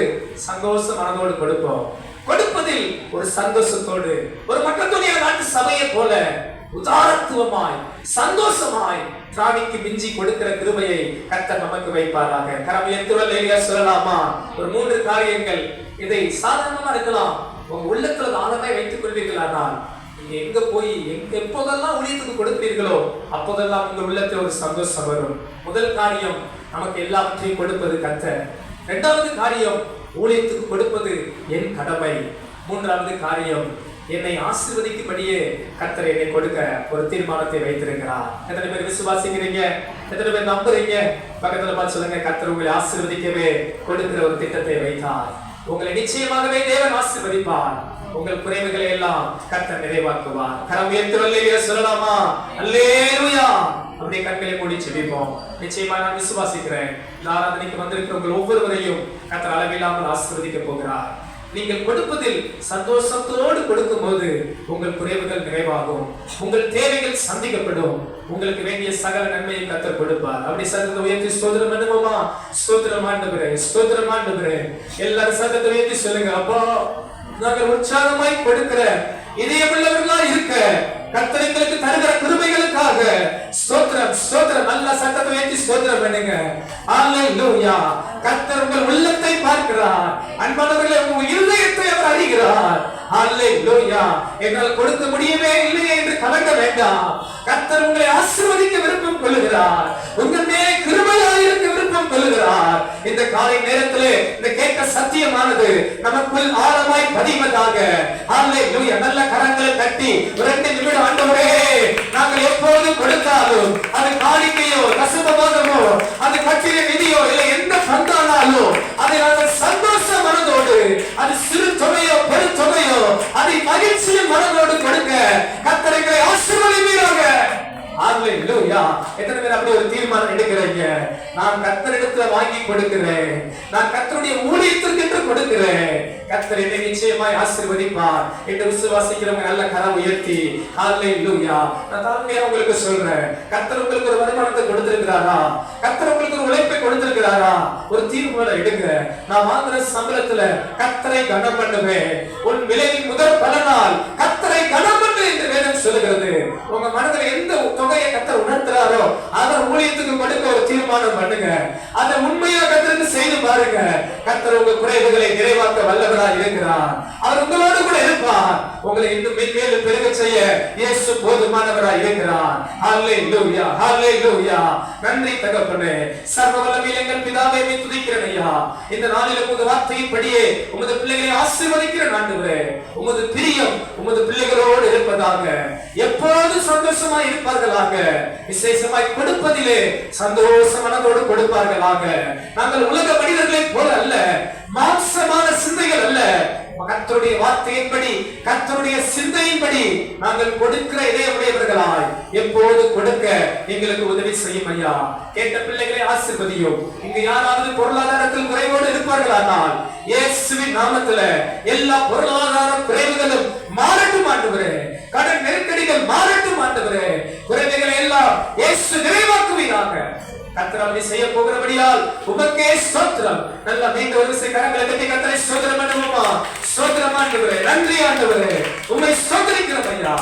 சந்தோஷ மனதோடு கொடுப்போம். கொடுப்பதில் ஒரு சந்தோஷத்தோடு, ஒரு மக்களுடைய நாட்டு சபையை போல உதாரத்துவமாய் சந்தோஷமாய் திராவிக்கு மிஞ்சி கொடுக்கிற கிருபையை கர்த்தர் நமக்கு வைப்பாராக. கரம் உயர்த்தி சொல்லலாமா? ஒரு 3 காரியங்கள். இதை சாதாரணமா இருக்கலாம், உங்க உள்ளத்துல ஆழமாய் வைத்துக் கொள்வீர்களானால் நீங்க எங்க போய் எப்போதெல்லாம் ஊழியத்துக்கு கொடுக்கிறீர்களோ அப்போதெல்லாம் உங்கள் உள்ளத்தில் ஒரு சந்தோஷம் வரும். முதல் காரியம், நமக்கு எல்லாவற்றையும் கொடுப்பது கர்த்தர். இரண்டாவது காரியம், ஊழியத்துக்கு கொடுப்பது என் கடமை. மூன்றாவது காரியம், என்னை ஆசீர்வதிக்கும்படியே கர்த்தர் என்னை கொடுக்க ஒரு தீர்மானத்தை வைத்திருக்கிறார். எத்தனை பேர் விசுவாசிக்கிறீங்க? எத்தனை பேர் நம்புறீங்க? பக்கத்துல பார்த்து சொல்லுங்க, கர்த்தர் உங்களை ஆசீர்வதிக்கவே கொடுக்கிற ஒரு திட்டத்தை வைத்தார். உங்களை நிச்சயமாகவே தேவன் ஆசீர்வதிப்பார். உங்கள் குறைவுகளை எல்லாம் கர்த்தர் நிறைவாக்குவார். கரம் உயர்த்தி அல்லேலூயா சொல்லலாமா? அல்லேலூயா. அப்படியே கண்களை மூடி ஜெபிப்போம். நிச்சயமா நான் விசுவாசிக்கிறேன், இந்த ஆராதனைக்கு வந்திருக்கிற உங்கள் ஒவ்வொருவரையும் கர்த்தர் அளவில்லாமல் ஆசீர்வதிக்க போகிறார். நீங்கள் கொடுப்பதில் சந்தோஷத்தோடு கொடுக்கும் போது உங்கள் குறைவுகள் நிறைவாகும், உங்கள் தேவைகள் சந்திக்கப்படும், உங்களுக்கு வேண்டிய சகல நன்மையை கர்த்தர் கொடுப்பார். அப்படி சத்தத்தை உயர்த்தி ஸ்தோத்திரம் பண்ணுவோமா? ஸ்தோத்திரம் ஆண்டவரே, ஸ்தோத்திரம் ஆண்டவரே. எல்லாரும் சத்தத்தை உயர்த்தி சொல்லுங்க, அப்பா நாங்கள் உற்சாகமாய் கொடுக்கிற இதயமுள்ளவர்களா இருக்க கர்த்தர் எங்களுக்கு தருகிற கிருபைகளுக்காக ஸ்தோத்திரம், ஸ்தோத்திரம். நல்ல சத்தத்தை உயர்த்தி ஸ்தோத்திரம் பண்ணுங்க. அல்லேலூயா. கர்த்தர் உங்கள் உள்ளத்தை பார்க்கிறார். அன்பானவர்களே, உங்கள் இருதயத்தை அவர் அறிகிறார். அல்லேலூயா. என்னால் கொடுக்க முடியவே இல்லையே என்று கலங்க வேண்டாம். கர்த்தர் உங்களை ஆசீர்வதிக்க விருப்பம் கொள்ளுகிறார். உங்கள் மேலே கிருபையாய் இருக்க விருப்பம் கொள்ளுகிறார். இந்த காலை நேரத்திலே இந்த கேட்ட சத்தியமானது நமக்குள் ஆழமாய் பதிவதாக. அல்லேலூயா. நல்ல கரங்களை தட்டி 2 நிமிடம், ஆண்டவரே நாங்கள் எப்போது கொடுத்தாலும் அது காணிக்கையோ தசமபாகமோ அது கட்டிட நிதியோ இல்லை எந்த பங்கானாலும் அதை நாங்கள் சந்தோஷ மனதோடு, அது சிறு தொகையோ பெரு தொகையோ அதை மகிழ்ச்சியின் மனதோடு கொடுக்க கர்த்தர் எங்களை ஆசீர்வதிப்பீராக. அல்லேலூயா. எத்தனை பேர் அப்படி ஒரு தீர்மானம் எடுக்கிறீங்க? நான் கர்த்தரிடத்துல வாங்கி கொடுக்கிறேன், நான் கர்த்தருடைய ஊழியத்திற்கு என்று கொடுக்கிறேன், கர்த்தர் என்னை நிச்சயமாய் ஆசீர்வதிப்பார் என்று விசுவாசிக்கிறவங்க நல்ல கரம் உயர்த்தி அல்லேலூயா. நான் தாழ்மையா உங்களுக்கு சொல்றேன், கர்த்தர் உங்களுக்கு ஒரு வருமானத்தை கொடுத்திருக்கிறாரா? கர்த்தர் உங்களுக்கு ஒரு உழைப்பை கொடுத்திருக்கிறாரா? ஒரு தீர்மானம் எடுங்க. நான் வாங்குற சம்பளத்துல கர்த்தரை கனம் பண்ணுவேன், உன் விளைவின் முதல் பலனால் கர்த்தரை கனம் பண்ணு என்று வேதம் சொல்லுகிறது. உங்க மனதில் எந்த தொகையை கர்த்தர் உணர்த்துறாரோ அதை ஊழியத்துக்கு கொடுக்க ஒரு தீர்மானம் பண்ணுங்க. அதை உண்மையா கர்த்தருக்கு செய்து பாருங்க. கர்த்தர் உங்க குறைவுகளை நிறைவாக்க வல்லவராய் இருக்கிறார். அவர் உங்களோடு கூட இருப்பார். உங்களை இன்னும் மேலும் பெருக செய்ய இயேசு போதுமானவராய் இருக்கிறார். அல்லேலூயா, அல்லேலூயா. நன்றி தகப்பனே. சர்வ வல்லமையுள்ள எங்கள் பிதாவே, உம்மை துதிக்கிறேன் ஐயா. இந்த நாளில் உமது வார்த்தையின்படியே உமது பிள்ளைகளை ஆசீர்வதிக்கிறேன் ஆண்டவரே. உமது பிரியம் உமது பிள்ளைகளோடு இருப்பதாக, எப்போது சந்தோஷமாய் இருப்பார்களாக, விசேஷமாய் கொடுப்பதிலே சந்தோஷ மனதோடு கொடுப்பார்களாக. நாங்கள் உலக மனிதர்களை போல அல்ல, மாம்சமான சிந்தைகள் அல்ல, கர்த்தருடைய வார்த்தையின்படி கர்த்தருடைய சிந்தையின்படி நாங்கள் கொடுக்கிற இதயமுடையவர்களாய் எப்போது கொடுக்க எங்களுக்கு உதவி செய்யும் ஐயா. கேட்ட பிள்ளைகளை ஆசீர்வதியும். இங்கு யாராவது பொருளாதாரத்தில் குறைவோடு இருப்பார்களானால் இயேசுவின் நாமத்துல எல்லா பொருளாதார குறைவுகளும் மாறட்டும் ஆண்டவரே. கடன் நெருக்கடிகள் மாறட்டும் ஆண்டவரே. குறைவுகளை எல்லாம் இயேசு நிறைவாக்குவீராக. கர்த்தர் அப்படி செய்ய போகிறபடியால் உமக்கே ஸ்தோத்திரம். நல்ல மீண்டும் ஒரு விசை கரங்களை தட்டி கர்த்தரை ஸ்தோத்திரம் பண்ணுவோமா? ஸ்தோத்திரம் ஆண்டவரே, நன்றி ஆண்டவரே, உம்மை ஸ்தோத்திரிக்கிறோம் ஐயா.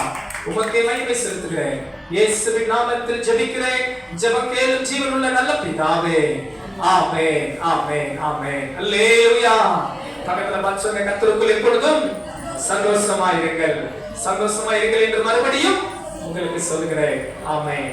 உமக்கே மகிமை செலுத்துகிறேன். இயேசுவின் நாமத்தில் ஜெபிக்கிறேன். ஜெபம் கேளும் ஜீவனுள்ள நல்ல பிதாவே. ஆமென், ஆமென், ஆமென். அல்லேலூயா. பக்கத்துல பார்த்து சொல்லுங்க, கர்த்தருக்குள் எப்பொழுதும் சந்தோஷமாயிருங்கள், சந்தோஷமாயிருங்கள் என்று மறுபடியும் உங்களுக்கு சொல்கிறேன். ஆமென்.